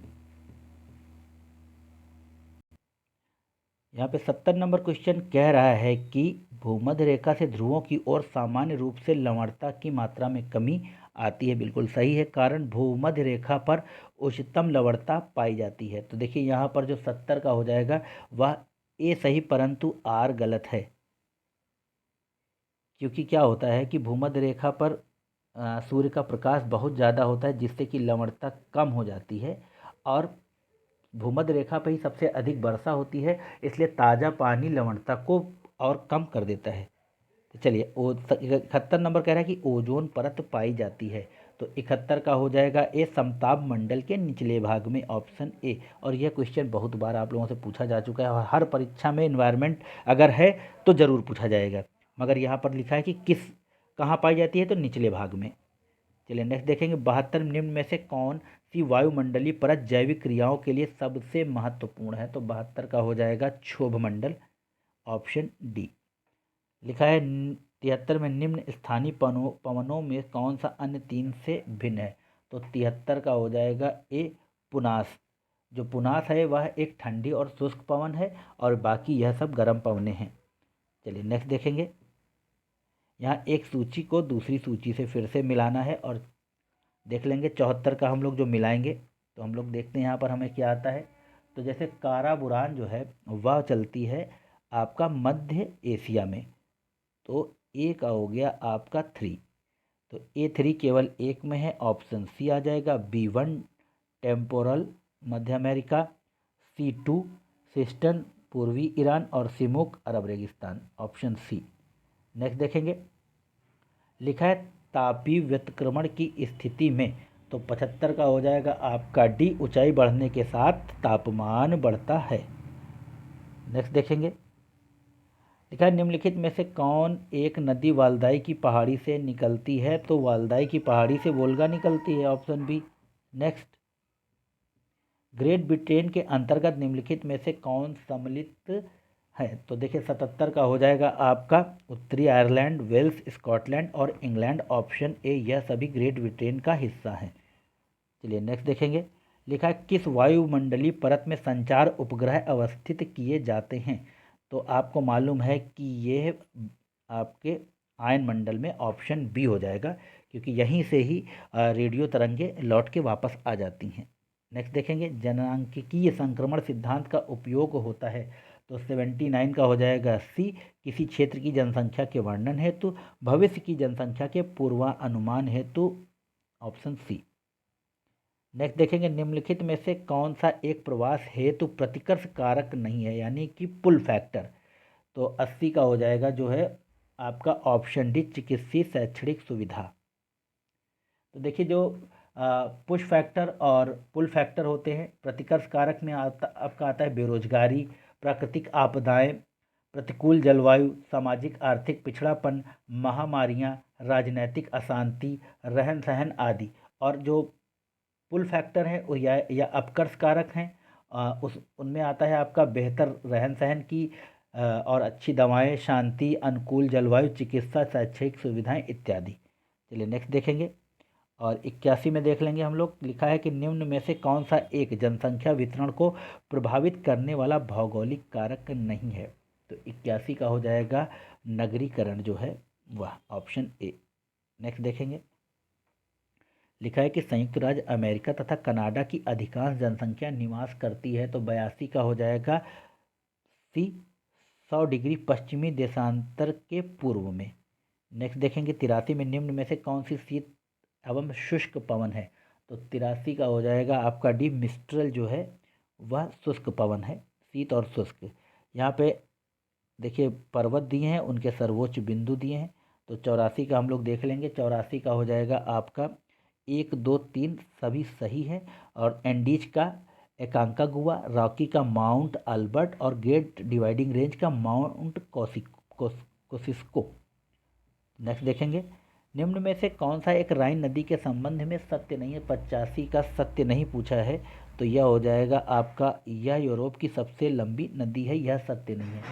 यहाँ पे 70 नंबर क्वेश्चन कह रहा है कि भूमध्य रेखा से ध्रुवों की ओर सामान्य रूप से लवणता की मात्रा में कमी आती है। बिल्कुल सही है, कारण भूमध्य रेखा पर उच्चतम लवणता पाई जाती है। तो देखिए यहाँ पर जो 70 का हो जाएगा वह ए सही, परंतु आर गलत है। क्योंकि क्या होता है कि भूमध्य रेखा पर सूर्य का प्रकाश बहुत ज़्यादा होता है जिससे कि लवणता कम हो जाती है। और भूमध्य रेखा पर ही सबसे अधिक वर्षा होती है, इसलिए ताज़ा पानी लवणता को और कम कर देता है। तो चलिए 71 नंबर कह रहा है कि ओजोन परत पाई जाती है। तो 71 का हो जाएगा ए, समताप मंडल के निचले भाग में, ऑप्शन ए। और यह क्वेश्चन बहुत बार आप लोगों से पूछा जा चुका है और हर परीक्षा में इन्वायरमेंट अगर है तो ज़रूर पूछा जाएगा। मगर यहाँ पर लिखा है कि कहाँ पाई जाती है, तो निचले भाग में। चलिए नेक्स्ट देखेंगे। 72 निम्न में से कौन सी वायुमंडलीय परत जैविक क्रियाओं के लिए सबसे महत्वपूर्ण है। तो 72 का हो जाएगा क्षोभ मंडल, ऑप्शन डी। लिखा है 73 में निम्न स्थानीय पवनों में कौन सा अन्य तीन से भिन्न है। तो 73 का हो जाएगा ए, पुनास। जो पुनास है वह एक ठंडी और शुष्क पवन है और बाकी यह सब गर्म पवनें हैं। चलिए नेक्स्ट देखेंगे। यहाँ एक सूची को दूसरी सूची से फिर से मिलाना है और देख लेंगे। 74 का हम लोग जो मिलाएंगे तो हम लोग देखते हैं यहाँ पर हमें क्या आता है। तो जैसे काराबुरान जो है वह चलती है आपका मध्य एशिया में, तो ए का हो गया आपका 3। तो A3 केवल एक में है, ऑप्शन सी आ जाएगा। B1 टेम्पोरल मध्य अमेरिका, C2 सिस्टन पूर्वी ईरान और सिमुक अरब रेगिस्तान, ऑप्शन सी। नेक्स्ट देखेंगे। लिखा है तापीय व्युत्क्रमण की स्थिति में, तो 75 का हो जाएगा आपका डी, ऊंचाई बढ़ने के साथ तापमान बढ़ता है। नेक्स्ट देखेंगे। लिखा है निम्नलिखित में से कौन एक नदी वाल्दाई की पहाड़ी से निकलती है। तो वाल्दाई की पहाड़ी से वोल्गा निकलती है, option B. Next. Great Britain के अंतर्गत निम्नलिखित में से कौन सम्मिलित है। तो देखिए 77 का हो जाएगा आपका उत्तरी आयरलैंड, वेल्स, स्कॉटलैंड और इंग्लैंड, ऑप्शन ए। यह सभी ग्रेट ब्रिटेन का हिस्सा हैं। चलिए नेक्स्ट देखेंगे। लिखा है किस वायुमंडलीय परत में संचार उपग्रह अवस्थित किए जाते हैं। तो आपको मालूम है कि ये आपके आयन मंडल में, ऑप्शन बी हो जाएगा, क्योंकि यहीं से ही रेडियो तरंगे लौट के वापस आ जाती हैं। नेक्स्ट देखेंगे। जनसांख्यिकीय संक्रमण सिद्धांत का उपयोग होता है। तो 79 का हो जाएगा सी, किसी क्षेत्र की जनसंख्या के वर्णन हेतु, भविष्य की जनसंख्या के पूर्वानुमान हेतु, ऑप्शन सी। नेक्स्ट देखेंगे। निम्नलिखित में से कौन सा एक प्रवास हेतु प्रतिकर्ष कारक नहीं है, यानी कि पुल फैक्टर। तो 80 का हो जाएगा जो है आपका ऑप्शन डी, चिकित्सीय शैक्षणिक सुविधा। तो देखिए जो पुश फैक्टर और पुल फैक्टर होते हैं, प्रतिकर्ष कारक में आपका आता है बेरोजगारी, प्राकृतिक आपदाएं, प्रतिकूल जलवायु, सामाजिक आर्थिक पिछड़ापन, महामारियां, राजनैतिक अशांति, रहन सहन आदि। और जो पुल फैक्टर है वो या अपकर्ष कारक हैं उस उनमें आता है आपका बेहतर रहन सहन की और अच्छी दवाएं, शांति, अनुकूल जलवायु, चिकित्सा, शैक्षिक सुविधाएं इत्यादि। चलिए नेक्स्ट देखेंगे। और 81 में देख लेंगे हम लोग, लिखा है कि निम्न में से कौन सा एक जनसंख्या वितरण को प्रभावित करने वाला भौगोलिक कारक नहीं है। तो 81 का हो जाएगा नगरीकरण जो है वह, ऑप्शन ए। नेक्स्ट देखेंगे। लिखा है कि संयुक्त राज्य अमेरिका तथा कनाडा की अधिकांश जनसंख्या निवास करती है। तो 82 का हो जाएगा सी, 100 डिग्री पश्चिमी देशांतर के पूर्व में। नेक्स्ट देखेंगे 83 में निम्न में से कौन सी शीत एवं शुष्क पवन है। तो 83 का हो जाएगा आपका डी, मिस्ट्रल जो है वह शुष्क पवन है, शीत और शुष्क। यहाँ पे देखिए पर्वत दिए हैं, उनके सर्वोच्च बिंदु दिए हैं। तो 84 का हम लोग देख लेंगे। 84 का हो जाएगा आपका 1, 2, 3 सभी सही है। और एंडीज का एकांकागुआ, रॉकी का माउंट अल्बर्ट और ग्रेट डिवाइडिंग रेंज का माउंट कोसिस्को। नेक्स्ट देखेंगे। निम्न में से कौन सा एक राइन नदी के संबंध में सत्य नहीं है। 85 का सत्य नहीं पूछा है। तो यह हो जाएगा आपका, यह यूरोप की सबसे लंबी नदी है, यह सत्य नहीं है।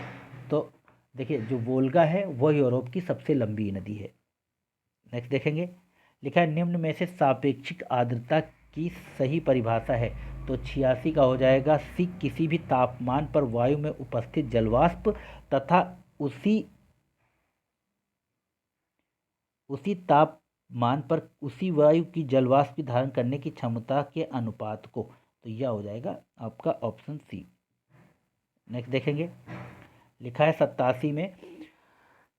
तो देखिए जो वोल्गा है वह यूरोप की सबसे लंबी नदी है। नेक्स्ट देखेंगे। लिखा है निम्न में से सापेक्षिक आर्द्रता की सही परिभाषा है। तो 86 का हो जाएगा सी, किसी भी तापमान पर वायु में उपस्थित जलवाष्प तथा उसी तापमान पर उसी वायु की जलवाष्प की धारण करने की क्षमता के अनुपात को। तो यह हो जाएगा आपका ऑप्शन सी। नेक्स्ट देखेंगे। लिखा है 87 में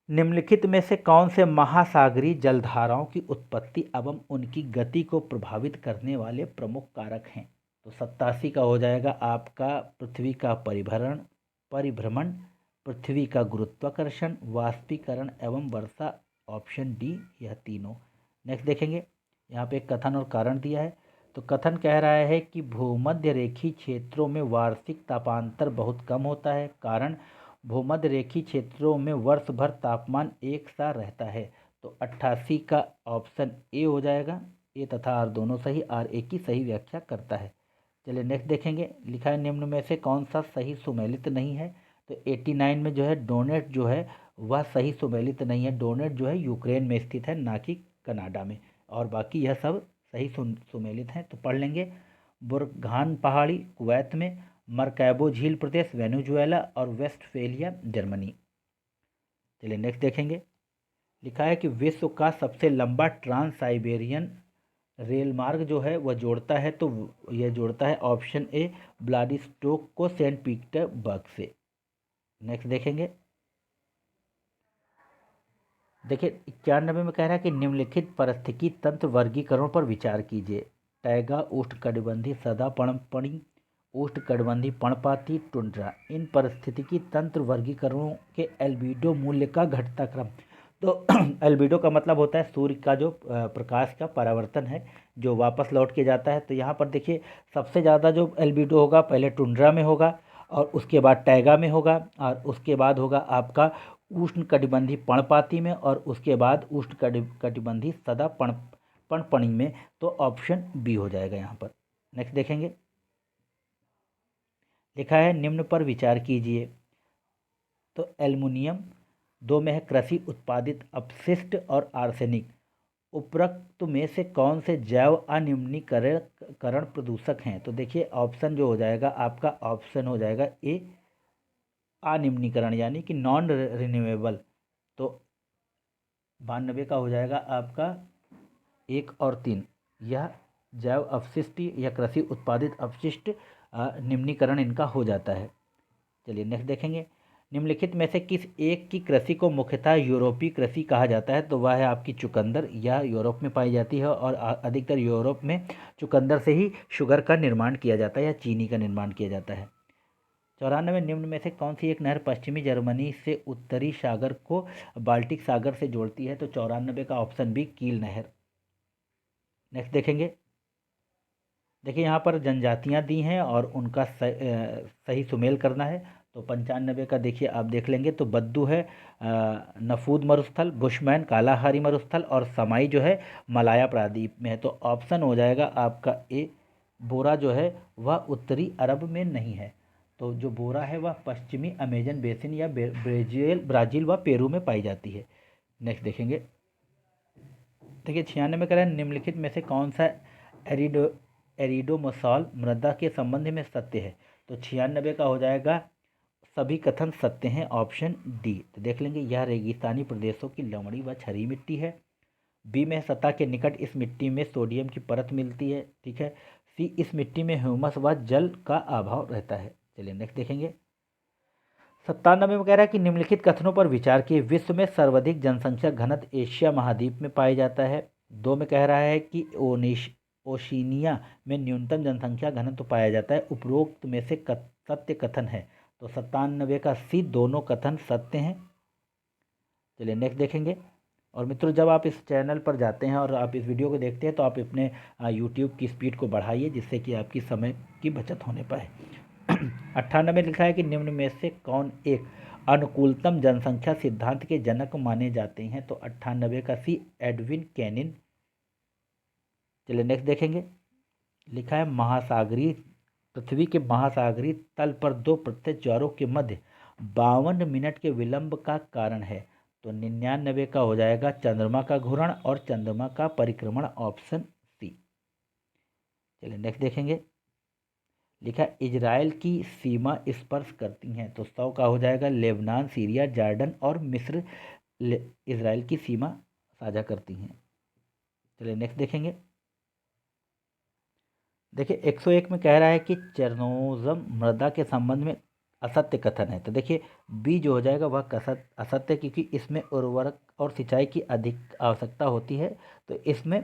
निम्नलिखित में से कौन से महासागरीय जलधाराओं की उत्पत्ति एवं उनकी गति को प्रभावित करने वाले प्रमुख कारक हैं। तो 87 का हो जाएगा आपका पृथ्वी का परिभ्रमण, पृथ्वी का गुरुत्वाकर्षण, वाष्पीकरण एवं वर्षा, ऑप्शन डी यह तीनों। नेक्स्ट देखेंगे। यहाँ पे एक कथन और कारण दिया है। तो कथन कह रहा है कि भूमध्य रेखीय क्षेत्रों में वार्षिक तापांतर बहुत कम होता है। कारण, भूमध्य रेखीय क्षेत्रों में वर्ष भर तापमान एक सा रहता है। तो 88 का ऑप्शन ए हो जाएगा। ए तथा आर दोनों सही, आर ए की सही व्याख्या करता है। चलिए नेक्स्ट देखेंगे। लिखा है निम्न में से कौन सा सही सुमेलित नहीं है। तो 89 में जो है डोनेट जो है वह सही सुमेलित नहीं है। डोनेट जो है यूक्रेन में स्थित है, ना कि कनाडा में। और बाकी यह सब सही सुमेलित हैं। तो पढ़ लेंगे। बुरघान पहाड़ी कुवैत में, मरकैबो झील प्रदेश वेनेजुएला और वेस्टफेलिया जर्मनी। चलिए नेक्स्ट देखेंगे। लिखा है कि विश्व का सबसे लंबा ट्रांस साइबेरियन रेल मार्ग जो है वह जोड़ता है। तो यह जोड़ता है ऑप्शन ए, व्लादिवोस्तोक को सेंट पीटर्सबर्ग से। नेक्स्ट देखेंगे। देखिए 91 में कह रहा है कि निम्नलिखित पारिस्थितिकी तंत्र वर्गीकरणों पर विचार कीजिए। टैगा, उष्णकटिबंधीय सदा पर्णपाती, उष्णकटिबंधीय पर्णपाती, टुंड्रा। इन पारिस्थितिकी तंत्र वर्गीकरणों के एल्बिडो मूल्य का घटता क्रम। तो एल्बिडो का मतलब होता है सूर्य का जो प्रकाश का परावर्तन है, जो वापस लौट के जाता है। तो यहाँ पर देखिए सबसे ज़्यादा जो एल्बिडो होगा पहले टुंड्रा में होगा, और उसके बाद टैगा में होगा, और उसके बाद होगा आपका उष्णकटिबंधीय पर्णपाती में, और उसके बाद उष्णकटिबंधीय सदा पर्णपाती में। तो ऑप्शन बी हो जाएगा यहाँ पर। नेक्स्ट देखेंगे। लिखा है निम्न पर विचार कीजिए। तो एल्युमिनियम, दो में है कृषि उत्पादित अपशिष्ट और आर्सेनिक। उपरोक्त में से कौन से जैव अनिम्नीकरण प्रदूषक हैं। तो देखिए ऑप्शन जो हो जाएगा आपका, ऑप्शन हो जाएगा ए, अनिम्नीकरण यानी कि नॉन रिन्यूएबल। तो 92 का हो जाएगा आपका 1 और 3। यह जैव अपशिष्ट या कृषि उत्पादित अपशिष्ट निम्नीकरण इनका हो जाता है। चलिए नेक्स्ट देखेंगे। निम्नलिखित में से किस एक की कृषि को मुख्यतः यूरोपीय कृषि कहा जाता है। तो वह है आपकी चुकंदर। यह यूरोप में पाई जाती है, और अधिकतर यूरोप में चुकंदर से ही शुगर का निर्माण किया जाता है या चीनी का निर्माण किया जाता है। 94 निम्न में से कौन सी एक नहर पश्चिमी जर्मनी से उत्तरी सागर को बाल्टिक सागर से जोड़ती है। तो 94 का ऑप्शन बी, कील नहर। नेक्स्ट देखेंगे। देखिए यहाँ पर जनजातियाँ दी हैं और उनका सही सुमेल करना है। तो 95 का देखिए आप देख लेंगे। तो बद्दू है नफूद मरुस्थल, बुशमैन कालाहारी मरुस्थल, और समाई जो है मलाया प्रादीप में है। तो ऑप्शन हो जाएगा आपका ए, बोरा जो है वह उत्तरी अरब में नहीं है। तो जो बोरा है वह पश्चिमी अमेजन बेसिन या ब्राज़ील व पेरू में पाई जाती है। नेक्स्ट देखेंगे, देखिए 96 में कह रहा है निम्नलिखित में से कौन सा एरिडोमसॉल मृदा के संबंध में सत्य है। तो 96 का हो जाएगा सभी कथन सत्य हैं, ऑप्शन डी। तो देख लेंगे, यह रेगिस्तानी प्रदेशों की लवणी व क्षारीय मिट्टी है। बी में सतह के निकट इस मिट्टी में सोडियम की परत मिलती है, ठीक है। सी, इस मिट्टी में ह्यूमस व जल का अभाव रहता है। चलिए नेक्स्ट देखेंगे, 97 में कह रहा है कि निम्नलिखित कथनों पर विचार किए, विश्व में सर्वाधिक जनसंख्या घनत्व एशिया महाद्वीप में पाया जाता है। 2 में कह रहा है कि ओशिनिया में न्यूनतम जनसंख्या घनत्व पाया जाता है। उपरोक्त में से सत्य कथन है। तो 97 का सी, दोनों कथन सत्य हैं। चलिए नेक्स्ट देखेंगे। और मित्रों, जब आप इस चैनल पर जाते हैं और आप इस वीडियो को देखते हैं तो आप अपने यूट्यूब की स्पीड को बढ़ाइए, जिससे कि आपकी समय की बचत होने पाए। 98 लिखा है कि निम्न में से कौन एक अनुकूलतम जनसंख्या सिद्धांत के जनक माने जाते हैं। तो 98 का सी, एडविन कैनिन। चलिए नेक्स्ट देखेंगे, लिखा है महासागरीय पृथ्वी के महासागरीय तल पर दो प्रत्यक्ष ज्वारों के मध्य 52 मिनट के विलंब का कारण है। तो 99 का हो जाएगा चंद्रमा का घूर्ण और चंद्रमा का परिक्रमण, ऑप्शन सी। चलिए नेक्स्ट देखेंगे, लिखा है इजराइल की सीमा स्पर्श करती हैं। तो 100 का हो जाएगा लेबनान, सीरिया, जॉर्डन और मिस्र इजराइल की सीमा साझा करती हैं। चलिए नेक्स्ट देखेंगे, देखिए 101 में कह रहा है कि चेरनोजम मृदा के संबंध में असत्य कथन है। तो देखिए बी जो हो जाएगा वह असत्य, क्योंकि इसमें उर्वरक और सिंचाई की अधिक आवश्यकता होती है। तो इसमें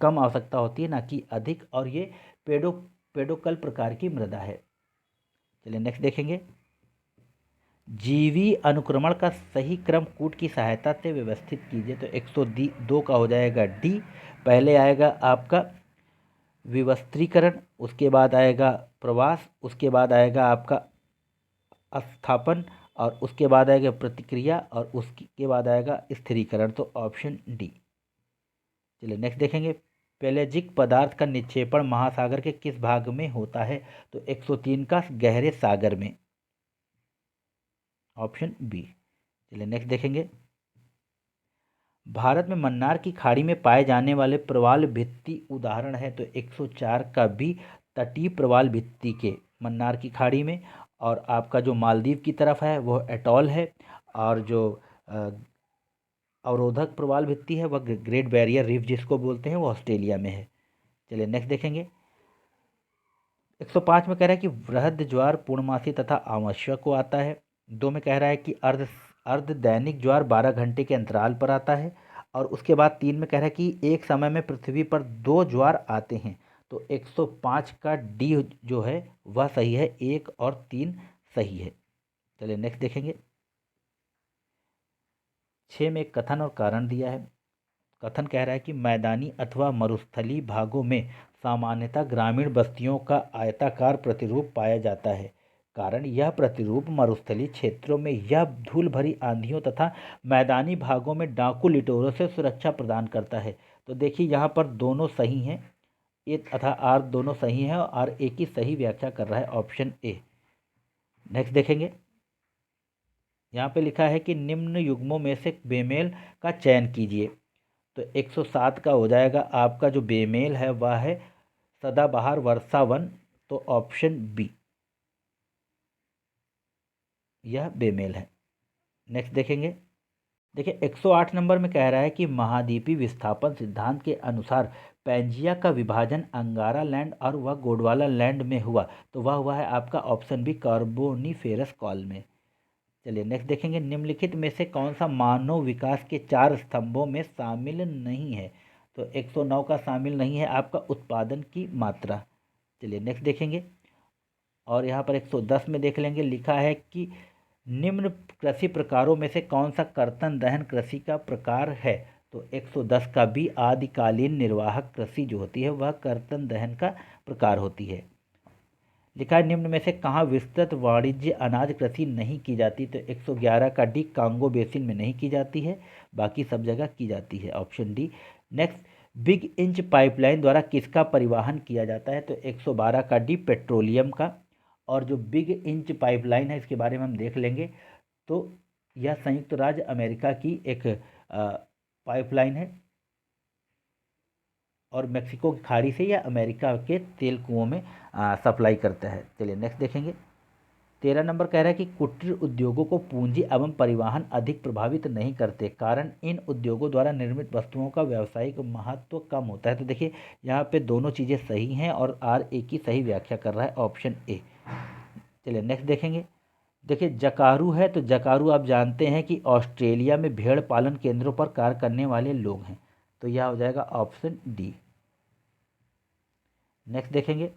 कम आवश्यकता होती है, ना कि अधिक, और ये पेडोकल प्रकार की मृदा है। चलिए नेक्स्ट देखेंगे, जीवी अनुक्रमण का सही क्रम कूट की सहायता से व्यवस्थित कीजिए। तो 102 का हो जाएगा डी। पहले आएगा आपका विवस्त्रीकरण, उसके बाद आएगा प्रवास, उसके बाद आएगा आपका स्थापन, और उसके बाद आएगा प्रतिक्रिया, और उसके बाद आएगा स्थिरीकरण। तो ऑप्शन डी। चलिए नेक्स्ट देखेंगे, पेलेजिक पदार्थ का निक्षेपण महासागर के किस भाग में होता है। तो 103 का गहरे सागर में, ऑप्शन बी। चलिए नेक्स्ट देखेंगे, भारत में मन्नार की खाड़ी में पाए जाने वाले प्रवाल भित्ति उदाहरण है। तो 104 का भी तटीय प्रवाल भित्ति के मन्नार की खाड़ी में, और आपका जो मालदीव की तरफ है वह एटॉल है, और जो अवरोधक प्रवाल भित्ति है वह ग्रेट बैरियर रीफ जिसको बोलते हैं वो ऑस्ट्रेलिया में है। चलिए नेक्स्ट देखेंगे, 105 में कह रहा है कि वृहद ज्वार पूर्णमासी तथा अमावस्या को आता है। 2 में कह रहा है कि अर्ध दैनिक ज्वार 12 घंटे के अंतराल पर आता है। और उसके बाद 3 में कह रहा है कि एक समय में पृथ्वी पर 2 ज्वार आते हैं। तो 105 का डी जो है वह सही है, 1 और 3 सही है। चलिए नेक्स्ट देखेंगे, 6 में एक कथन और कारण दिया है। कथन कह रहा है कि मैदानी अथवा मरुस्थलीय भागों में सामान्यतः ग्रामीण बस्तियों का आयताकार प्रतिरूप पाया जाता है। कारण यह प्रतिरूप मरुस्थलीय क्षेत्रों में यह धूल भरी आंधियों तथा मैदानी भागों में डाकू लिटोरों से सुरक्षा प्रदान करता है। तो देखिए यहाँ पर दोनों सही हैं, ए तथा आर दोनों सही हैं, और आर ए की सही व्याख्या कर रहा है, ऑप्शन ए। नेक्स्ट देखेंगे, यहाँ पे लिखा है कि निम्न युग्मों में से बेमेल का चयन कीजिए। तो 107 का हो जाएगा आपका जो बेमेल है वह है सदाबहार वर्षावन। तो ऑप्शन बी, यह बेमेल है। नेक्स्ट देखेंगे, देखिए 108 नंबर में कह रहा है कि महाद्वीपीय विस्थापन सिद्धांत के अनुसार पैंजिया का विभाजन अंगारा लैंड और वह गोंडवाना लैंड में हुआ। तो वह हुआ है आपका ऑप्शन बी, कार्बोनिफेरस काल में। चलिए नेक्स्ट देखेंगे, निम्नलिखित में से कौन सा मानव विकास के 4 स्तंभों में शामिल नहीं है। तो 109 का शामिल नहीं है आपका उत्पादन की मात्रा। चलिए नेक्स्ट देखेंगे, और यहाँ पर 110 में देख लेंगे, लिखा है कि निम्न कृषि प्रकारों में से कौन सा कर्तन दहन कृषि का प्रकार है। तो 110 का भी आदिकालीन निर्वाहक कृषि जो होती है वह कर्तन दहन का प्रकार होती है। लिखा है निम्न में से कहाँ विस्तृत वाणिज्य अनाज कृषि नहीं की जाती। तो 111 का डी, कांगो बेसिन में नहीं की जाती है, बाकी सब जगह की जाती है, option D. Next, big inch pipeline द्वारा किसका परिवहन किया जाता है? तो 112 का डी, पेट्रोलियम का। और जो बिग इंच पाइपलाइन है इसके बारे में हम देख लेंगे। तो यह संयुक्त राज्य अमेरिका की एक पाइपलाइन है और मेक्सिको की खाड़ी से या अमेरिका के तेल कुओं में सप्लाई करता है। चलिए नेक्स्ट देखेंगे। 13 नंबर कह रहा है कि कुटीर उद्योगों को पूंजी एवं परिवहन अधिक प्रभावित नहीं करते, कारण इन उद्योगों द्वारा निर्मित वस्तुओं का व्यावसायिक महत्व कम होता है। तो देखिए यहाँ पे दोनों चीज़ें सही हैं और आर ए की सही व्याख्या कर रहा है ऑप्शन ए। चलिए नेक्स्ट देखेंगे। देखिए जकारू है, तो जकारू आप जानते हैं कि ऑस्ट्रेलिया में भेड़ पालन केंद्रों पर कार्य करने वाले लोग हैं। तो यह हो जाएगा ऑप्शन डी। नेक्स्ट देखेंगे।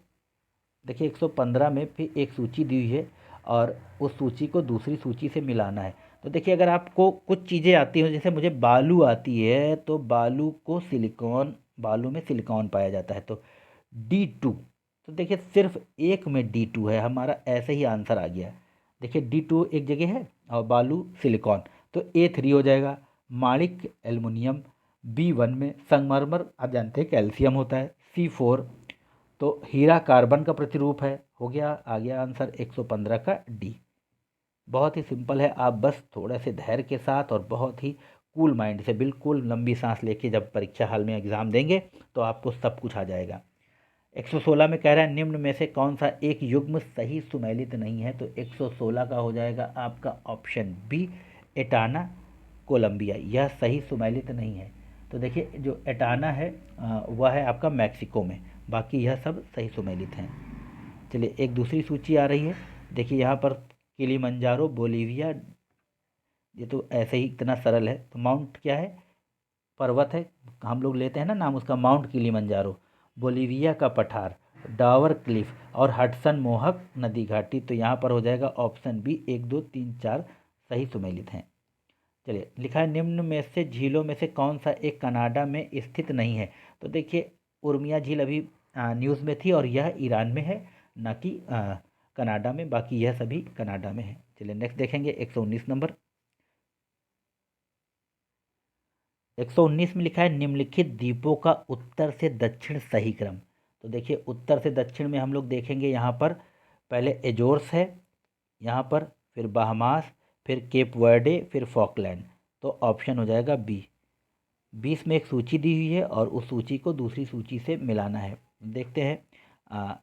देखिए 115 में फिर एक सूची दी हुई है और उस सूची को दूसरी सूची से मिलाना है। तो देखिए अगर आपको कुछ चीज़ें आती हो, जैसे मुझे बालू आती है, तो बालू को सिलिकॉन, बालू में सिलिकॉन पाया जाता है, तो D2। तो देखिए सिर्फ एक में D2 है, हमारा ऐसे ही आंसर आ गया। देखिए D2 एक जगह है और बालू सिलिकॉन, तो A3 हो जाएगा। माणिक एल्युमिनियम, B1 में संगमरमर आप जानते हैं कैल्शियम होता है, C4। तो हीरा कार्बन का प्रतिरूप है, हो गया, आ गया आंसर 115 का डी। बहुत ही सिंपल है, आप बस थोड़ा से धैर्य के साथ और बहुत ही कूल माइंड से, बिल्कुल लंबी सांस लेके जब परीक्षा हाल में एग्ज़ाम देंगे तो आपको सब कुछ आ जाएगा। 116 में कह रहा है निम्न में से कौन सा एक युग्म सही सुमेलित नहीं है? तो 116 का हो जाएगा आपका ऑप्शन बी, एटाना कोलंबिया। यह सही सुमेलित नहीं है। तो देखिए जो एटाना है वह है आपका मैक्सिको में, बाकी यह सब सही सुमेलित हैं। चलिए एक दूसरी सूची आ रही है। देखिए यहाँ पर किलिमंजारो, बोलीविया, ये तो ऐसे ही इतना सरल है। तो माउंट क्या है? पर्वत है, हम लोग लेते हैं ना नाम उसका, माउंट किलिमंजारो। बोलीविया का पठार, डावर क्लिफ और हडसन मोहक नदी घाटी। तो यहाँ पर हो जाएगा ऑप्शन बी, 1 2 3 4 सही सुमेलित हैं। चलिए लिखा है निम्न में से झीलों में से कौन सा एक कनाडा में स्थित नहीं है? तो देखिए उर्मिया झील अभी न्यूज़ में थी और यह ईरान में है, ना कि कनाडा में, बाकी यह सभी कनाडा में है। चलिए नेक्स्ट देखेंगे 119 नंबर। 119 में लिखा है निम्नलिखित द्वीपों का उत्तर से दक्षिण सही क्रम। तो देखिए उत्तर से दक्षिण में हम लोग देखेंगे यहाँ पर पहले एजोर्स है, यहाँ पर फिर बाहमास, फिर केप वर्डे, फिर फॉकलैंड। तो ऑप्शन हो जाएगा बी। 20 में एक सूची दी हुई है और उस सूची को दूसरी सूची से मिलाना है। देखते हैं।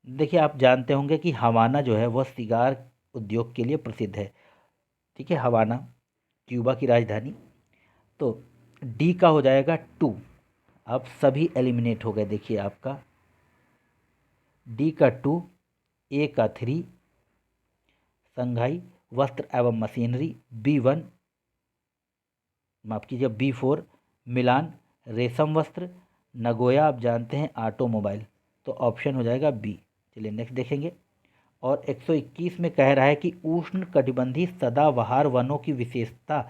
देखिए आप जानते होंगे कि हवाना जो है वह सिगार उद्योग के लिए प्रसिद्ध है। ठीक है, हवाना क्यूबा की राजधानी। तो डी का हो जाएगा 2। अब सभी एलिमिनेट हो गए। देखिए आपका डी का 2, ए का 3 संघाई वस्त्र एवं मशीनरी, B1 माफ़ कीजिए B4 मिलान रेशम वस्त्र, नगोया आप जानते हैं ऑटोमोबाइल। तो ऑप्शन हो जाएगा बी। चलिए नेक्स्ट देखेंगे। और 121 में कह रहा है कि उष्ण कटिबंधीय सदाबहार वनों की विशेषता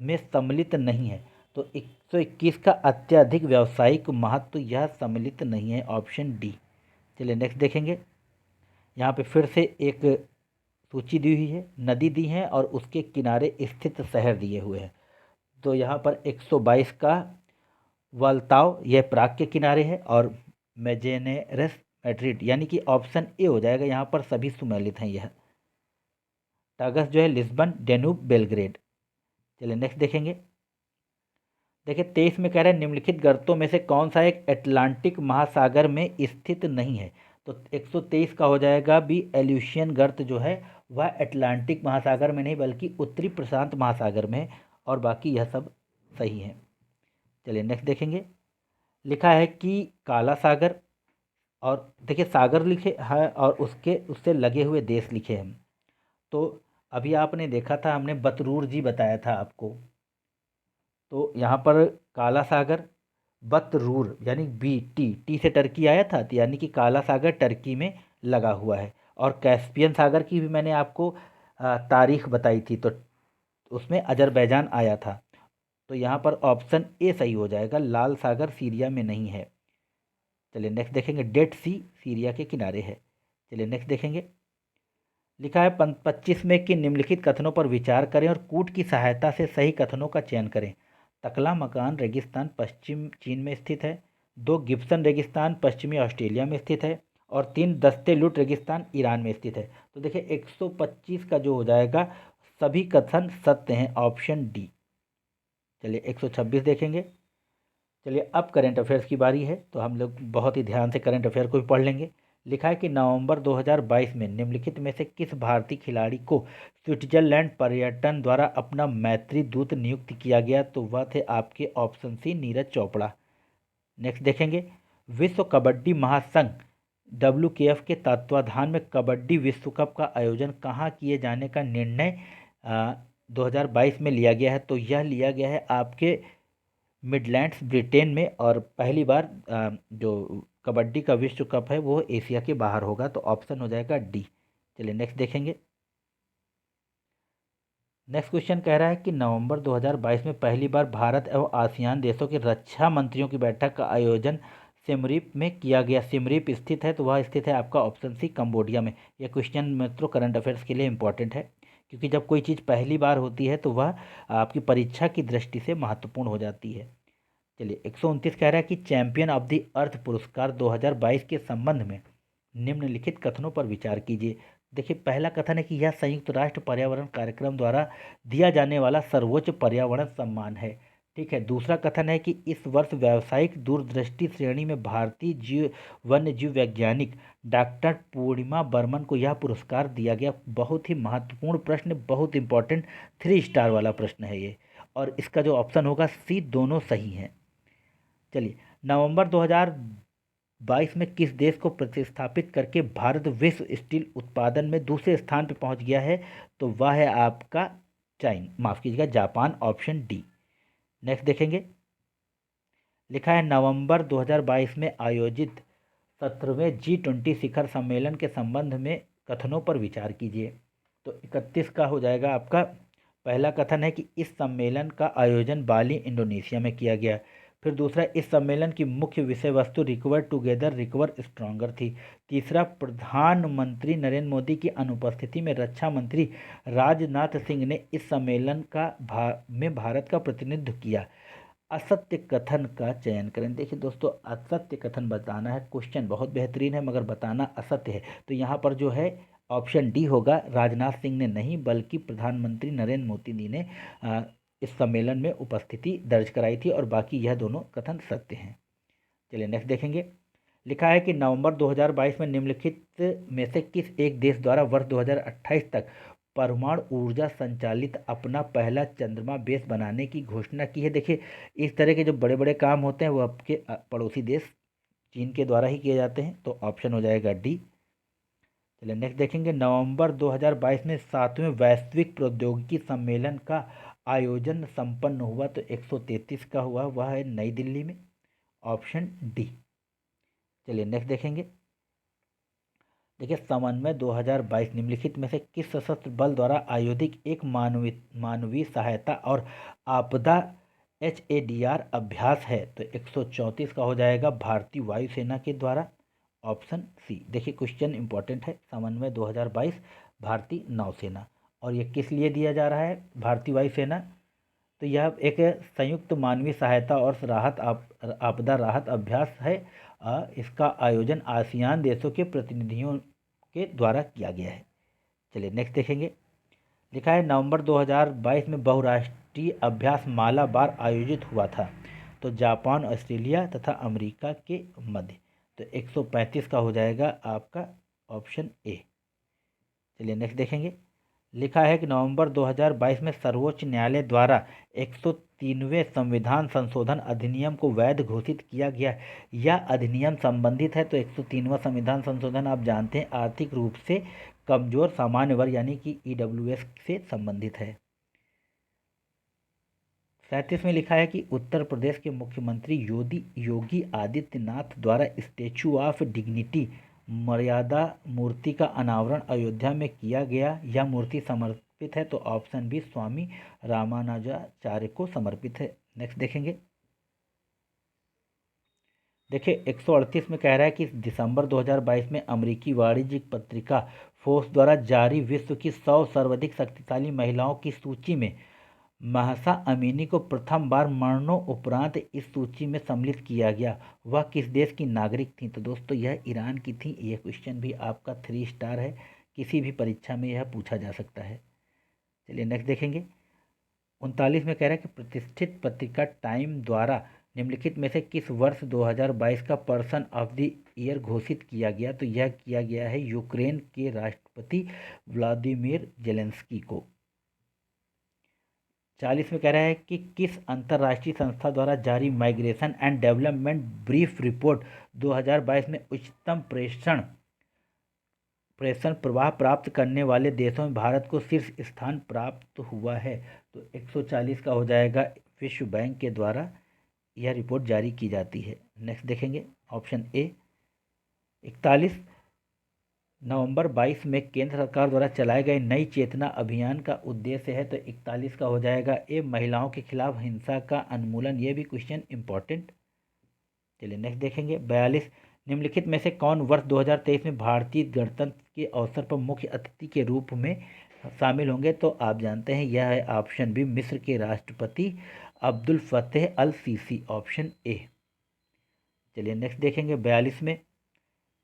में सम्मिलित नहीं है। तो 121 का अत्यधिक व्यावसायिक महत्व यह सम्मिलित नहीं है, ऑप्शन डी। चलिए नेक्स्ट देखेंगे। यहाँ पे फिर से एक सूची दी हुई है, नदी दी है और उसके किनारे स्थित शहर दिए हुए हैं। तो यहाँ पर 122 का वाल्ताव यह प्राग के किनारे है और मेजेनेरस मैड्रिड, यानी कि ऑप्शन ए हो जाएगा। यहाँ पर सभी सुमेलित हैं। यह टागस जो है लिस्बन, डेन्यूब, बेलग्रेड। चलिए नेक्स्ट देखेंगे। देखिए 23 में कह रहे हैं निम्नलिखित गर्तों में से कौन सा एक अटलांटिक महासागर में स्थित नहीं है? तो 123 का हो जाएगा बी, एल्यूशियन गर्त जो है वह अटलांटिक महासागर में नहीं बल्कि उत्तरी प्रशांत महासागर में है और बाकी यह सब सही है। चलिए नेक्स्ट देखेंगे। लिखा है कि काला सागर, और देखिए सागर लिखे है और उसके उससे लगे हुए देश लिखे हैं। तो अभी आपने देखा था, हमने बतरूर जी बताया था आपको। तो यहाँ पर काला सागर, बतरूर यानी बी, टी से टर्की आया था, तो यानी कि काला सागर टर्की में लगा हुआ है। और कैस्पियन सागर की भी मैंने आपको तारीख बताई थी, तो उसमें अजरबैजान आया था। तो यहाँ पर ऑप्शन ए सही हो जाएगा, लाल सागर सीरिया में नहीं है। चलिए नेक्स्ट देखेंगे। डेड सी सीरिया के किनारे है। चलिए नेक्स्ट देखेंगे। लिखा है 25 में कि निम्नलिखित कथनों पर विचार करें और कूट की सहायता से सही कथनों का चयन करें। तकला मकान रेगिस्तान पश्चिम चीन में स्थित है। 2 गिब्सन रेगिस्तान पश्चिमी ऑस्ट्रेलिया में स्थित है। और 3 दस्ते लुट रेगिस्तान ईरान में स्थित है। तो देखिए 125 का जो हो जाएगा सभी कथन सत्य हैं, ऑप्शन डी। चलिए 126 देखेंगे। चलिए अब करंट अफेयर्स की बारी है, तो हम लोग बहुत ही ध्यान से करंट अफेयर को भी पढ़ लेंगे। लिखा है कि नवंबर 2022 में निम्नलिखित में से किस भारतीय खिलाड़ी को स्विट्जरलैंड पर्यटन द्वारा अपना मैत्री दूत नियुक्त किया गया, तो वह थे आपके option C Neeraj Chopra. Next देखेंगे, विश्व कबड्डी महासंघ WKF के तत्वाधान में कबड्डी विश्व कप का आयोजन कहाँ किए जाने का निर्णय 2022 में लिया गया है, तो यह लिया गया है आपके मिडलैंड्स ब्रिटेन में। और पहली बार जो कबड्डी का विश्व कप है वो एशिया के बाहर होगा, तो ऑप्शन हो जाएगा डी। चलिए नेक्स्ट देखेंगे। नेक्स्ट क्वेश्चन कह रहा है कि नवंबर 2022 में पहली बार भारत एवं आसियान देशों के रक्षा मंत्रियों की बैठक का आयोजन सिमरीप में किया गया। सिमरीप स्थित है, तो वह स्थित है आपका ऑप्शन सी कंबोडिया में। यह क्वेश्चन मित्रों करंट अफेयर्स के लिए इंपॉर्टेंट है, क्योंकि जब कोई चीज़ पहली बार होती है तो वह आपकी परीक्षा की दृष्टि से महत्वपूर्ण हो जाती है। चलिए 129 कह रहा है कि चैंपियन ऑफ द अर्थ पुरस्कार 2022 के संबंध में निम्नलिखित कथनों पर विचार कीजिए। देखिए पहला कथन है कि यह संयुक्त राष्ट्र पर्यावरण कार्यक्रम द्वारा दिया जाने वाला सर्वोच्च पर्यावरण सम्मान है। ठीक है। दूसरा कथन है कि इस वर्ष व्यावसायिक दूरदृष्टि श्रेणी में भारतीय वन्य जीव वैज्ञानिक डॉक्टर पूर्णिमा बर्मन को यह पुरस्कार दिया गया। बहुत ही महत्वपूर्ण प्रश्न, बहुत इंपॉर्टेंट, 3 स्टार वाला प्रश्न है ये, और इसका जो ऑप्शन होगा सी दोनों सही हैं। चलिए नवंबर 2022 में किस देश को प्रतिस्थापित करके भारत विश्व स्टील उत्पादन में दूसरे स्थान पर पहुंच गया है, तो वह है आपका माफ कीजिएगा जापान, ऑप्शन डी। नेक्स्ट देखेंगे। लिखा है नवंबर 2022 में आयोजित 17वें G20 शिखर सम्मेलन के संबंध में कथनों पर विचार कीजिए। तो 31 का हो जाएगा आपका। पहला कथन है कि इस सम्मेलन का आयोजन बाली इंडोनेशिया में किया गया। फिर दूसरा, इस सम्मेलन की मुख्य विषय वस्तु रिकवर टुगेदर रिकवर स्ट्रॉन्गर थी। तीसरा, प्रधानमंत्री नरेंद्र मोदी की अनुपस्थिति में रक्षा मंत्री राजनाथ सिंह ने इस सम्मेलन में भारत का प्रतिनिधित्व किया। असत्य कथन का चयन करें। देखिए दोस्तों, असत्य कथन बताना है, क्वेश्चन बहुत बेहतरीन है मगर बताना असत्य है, तो यहाँ पर जो है ऑप्शन डी होगा। राजनाथ सिंह ने नहीं बल्कि प्रधानमंत्री नरेंद्र मोदी ने इस सम्मेलन में उपस्थिति दर्ज कराई थी, और बाकी यह दोनों कथन सत्य हैं। चलिए नेक्स्ट देखेंगे। लिखा है कि नवंबर 2022 में निम्नलिखित में से किस एक देश द्वारा वर्ष 2028 तक परमाणु ऊर्जा संचालित अपना पहला चंद्रमा बेस बनाने की घोषणा की है। देखिए इस तरह के जो बड़े बड़े काम होते हैं वो आपके पड़ोसी देश चीन के द्वारा ही किए जाते हैं, तो ऑप्शन हो जाएगा डी। चलिए नेक्स्ट देखेंगे। नवंबर 2022 में 7वें वैश्विक प्रौद्योगिकी सम्मेलन का आयोजन संपन्न हुआ, तो 133 का हुआ, वह है नई दिल्ली में, ऑप्शन डी। चलिए नेक्स्ट देखेंगे। देखिए समन्वय 2022 निम्नलिखित में से किस सशस्त्र बल द्वारा आयोजित एक मानवीय सहायता और आपदा HADR अभ्यास है, तो 134 का हो जाएगा भारतीय वायुसेना के द्वारा, ऑप्शन सी। देखिए क्वेश्चन इंपॉर्टेंट है। समन्वय 2022 भारतीय नौसेना, और ये किस लिए दिया जा रहा है भारतीय वायुसेना, तो यह एक संयुक्त मानवीय सहायता और आपदा राहत अभ्यास है। इसका आयोजन आसियान देशों के प्रतिनिधियों के द्वारा किया गया है। चलिए नेक्स्ट देखेंगे। लिखा है नवंबर 2022 में बहुराष्ट्रीय अभ्यास मालाबार आयोजित हुआ था, तो जापान, ऑस्ट्रेलिया तथा अमेरिका के मध्य, तो 135 का हो जाएगा आपका ऑप्शन ए। चलिए नेक्स्ट देखेंगे। लिखा है कि नवंबर 2022 में सर्वोच्च न्यायालय द्वारा 103वें संविधान संशोधन अधिनियम को वैध घोषित किया गया। यह अधिनियम संबंधित है, तो 103वां संविधान संशोधन आप जानते हैं आर्थिक रूप से कमजोर सामान्य वर्ग यानी कि EWS से संबंधित है। 37 में लिखा है कि उत्तर प्रदेश के मुख्यमंत्री योगी आदित्यनाथ द्वारा स्टैचू ऑफ डिग्निटी मर्यादा मूर्ति का अनावरण अयोध्या में किया गया। यह मूर्ति समर्पित है, तो ऑप्शन बी स्वामी रामानुजाचार्य को समर्पित है। नेक्स्ट देखेंगे। देखिए 138 में कह रहा है कि दिसंबर 2022 में अमेरिकी वाणिज्यिक पत्रिका फोर्ब्स द्वारा जारी विश्व की 100 सर्वाधिक शक्तिशाली महिलाओं की सूची में महसा अमीनी को प्रथम बार मरणोपरांत इस सूची में सम्मिलित किया गया, वह किस देश की नागरिक थी? तो दोस्तों यह ईरान की थी। यह क्वेश्चन भी आपका 3 स्टार है, किसी भी परीक्षा में यह पूछा जा सकता है। चलिए नेक्स्ट देखेंगे। 39 में कह रहा है कि प्रतिष्ठित पत्रिका टाइम द्वारा निम्नलिखित में से किस वर्ष 2022 का पर्सन ऑफ द ईयर घोषित किया गया? तो यह किया गया है यूक्रेन के राष्ट्रपति व्लादिमीर जेलेंस्की को। 40 में कह रहा है कि किस अंतर्राष्ट्रीय संस्था द्वारा जारी migration and development brief report 2022 में उच्चतम प्रेषण प्रवाह प्राप्त करने वाले देशों में भारत को शीर्ष स्थान प्राप्त हुआ है? तो 140 का हो जाएगा। विश्व बैंक के द्वारा यह रिपोर्ट जारी की जाती है। नेक्स्ट देखेंगे ऑप्शन ए। 41 नवंबर 22 में केंद्र सरकार द्वारा चलाए गए नई चेतना अभियान का उद्देश्य है? तो 41 का हो जाएगा ए, महिलाओं के खिलाफ हिंसा का उन्मूलन। ये भी क्वेश्चन इंपॉर्टेंट। चलिए नेक्स्ट देखेंगे। 42 निम्नलिखित में से कौन वर्ष 2023 में भारतीय गणतंत्र के अवसर पर मुख्य अतिथि के रूप में शामिल होंगे? तो आप जानते हैं यह है ऑप्शन बी, मिस्र के राष्ट्रपति अब्दुल फतेह अल सीसी, ऑप्शन ए। चलिए नेक्स्ट देखेंगे। 42 में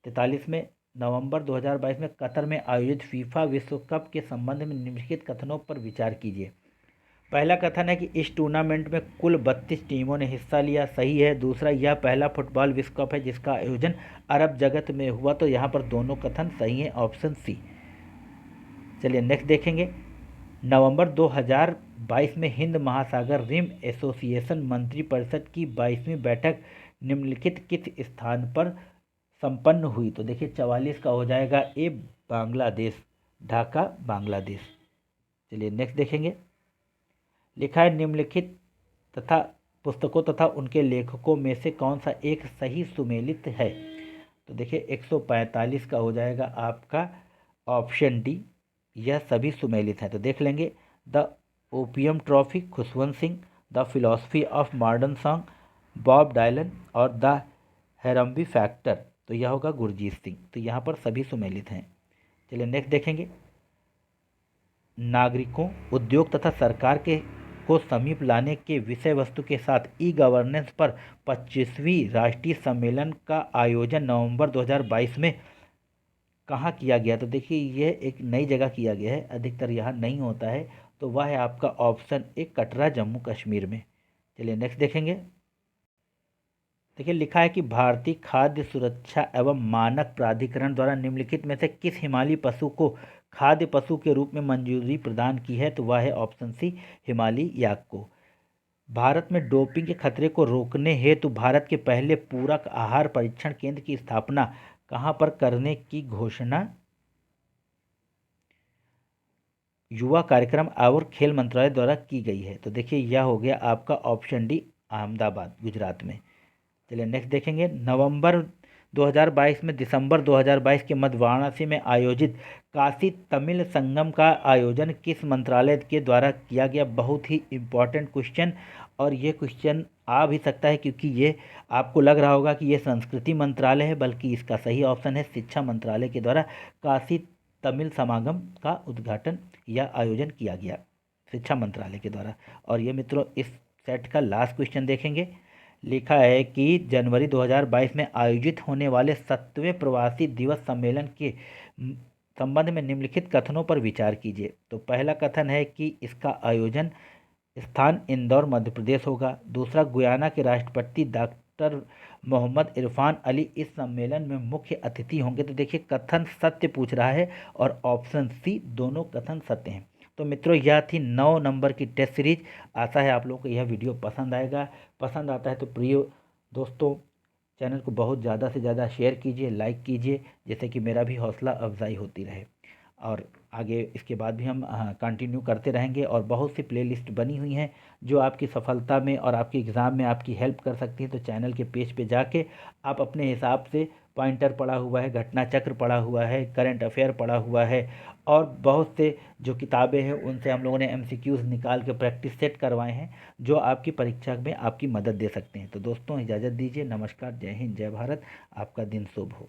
43 में नवंबर 2022 में कतर में आयोजित फीफा विश्व कप के संबंध में निम्नलिखित कथनों पर विचार कीजिए। पहला कथन है कि इस टूर्नामेंट में कुल 32 टीमों ने हिस्सा लिया, सही है। दूसरा, यह पहला फुटबॉल विश्व कप है जिसका आयोजन अरब जगत में हुआ। तो यहाँ पर दोनों कथन सही हैं, ऑप्शन सी। चलिए नेक्स्ट देखेंगे। नवंबर 2022 में हिंद महासागर रिम एसोसिएशन मंत्रिपरिषद की 22वीं बैठक निम्नलिखित किस स्थान पर संपन्न हुई? तो देखिए 44 का हो जाएगा ए, बांग्लादेश, ढाका, बांग्लादेश। चलिए नेक्स्ट देखेंगे। लिखा है निम्नलिखित तथा पुस्तकों तथा उनके लेखकों में से कौन सा एक सही सुमेलित है? तो देखिए 145 का हो जाएगा आपका ऑप्शन डी, यह सभी सुमेलित हैं। तो देख लेंगे। The opium trophy Khushwant Singh, the philosophy of modern song Bob Dylan, और द हैरम्बी फैक्टर, तो यह होगा गुरजीत सिंह। तो यहाँ पर सभी सुमेलित हैं। चलिए नेक्स्ट देखेंगे। नागरिकों, उद्योग तथा सरकार को समीप लाने के विषय वस्तु के साथ ई गवर्नेंस पर 25वीं राष्ट्रीय सम्मेलन का आयोजन नवंबर 2022 में कहाँ किया गया? तो देखिए ये एक नई जगह किया गया है, अधिकतर यहाँ नहीं होता है। तो वह है आपका ऑप्शन ए, कटरा, जम्मू कश्मीर में। चलिए नेक्स्ट देखेंगे। देखिए लिखा है कि भारतीय खाद्य सुरक्षा एवं मानक प्राधिकरण द्वारा निम्नलिखित में से किस हिमालयी पशु को खाद्य पशु के रूप में मंजूरी प्रदान की है? तो वह है ऑप्शन सी, हिमालयी याक को। भारत में डोपिंग के खतरे को रोकने हेतु भारत के पहले पूरक आहार परीक्षण केंद्र की स्थापना कहाँ पर करने की घोषणा युवा कार्यक्रम और खेल मंत्रालय द्वारा की गई है? तो देखिए यह हो गया आपका ऑप्शन डी, अहमदाबाद, गुजरात में। चलिए नेक्स्ट देखेंगे। नवंबर 2022 में दिसंबर 2022 के मध्य वाराणसी में आयोजित काशी तमिल संगम का आयोजन किस मंत्रालय के द्वारा किया गया? बहुत ही इम्पोर्टेंट क्वेश्चन, और ये क्वेश्चन आ भी सकता है क्योंकि ये आपको लग रहा होगा कि ये संस्कृति मंत्रालय है, बल्कि इसका सही ऑप्शन है शिक्षा मंत्रालय के द्वारा काशी तमिल समागम का उद्घाटन या आयोजन किया गया शिक्षा मंत्रालय के द्वारा। और ये मित्रों इस सेट का लास्ट क्वेश्चन देखेंगे। लिखा है कि जनवरी 2022 में आयोजित होने वाले 7वें प्रवासी दिवस सम्मेलन के संबंध में निम्नलिखित कथनों पर विचार कीजिए। तो पहला कथन है कि इसका आयोजन स्थान इंदौर, मध्य प्रदेश होगा। दूसरा, गुयाना के राष्ट्रपति डॉक्टर मोहम्मद इरफान अली इस सम्मेलन में मुख्य अतिथि होंगे। तो देखिए कथन सत्य पूछ रहा है, और ऑप्शन सी, दोनों कथन सत्य हैं। तो मित्रों यह थी 9 नंबर की टेस्ट सीरीज। आशा है आप लोगों को यह वीडियो पसंद आएगा। पसंद आता है तो प्रिय दोस्तों चैनल को बहुत ज़्यादा से ज़्यादा शेयर कीजिए, लाइक कीजिए, जिससे कि मेरा भी हौसला अफजाई होती रहे। और आगे इसके बाद भी हम कंटिन्यू करते रहेंगे, और बहुत सी प्लेलिस्ट बनी हुई हैं जो आपकी सफलता में और आपके एग्ज़ाम में आपकी हेल्प कर सकती है। तो चैनल के पेज पे जाके आप अपने हिसाब से पॉइंटर पढ़ा हुआ है, घटना चक्र पढ़ा हुआ है, करंट अफेयर पढ़ा हुआ है, और बहुत से जो किताबें हैं उनसे हम लोगों ने MCQs निकाल के प्रैक्टिस सेट करवाए हैं जो आपकी परीक्षा में आपकी मदद दे सकते हैं। तो दोस्तों इजाज़त दीजिए। नमस्कार, जय हिंद, जय भारत। आपका दिन शुभ हो।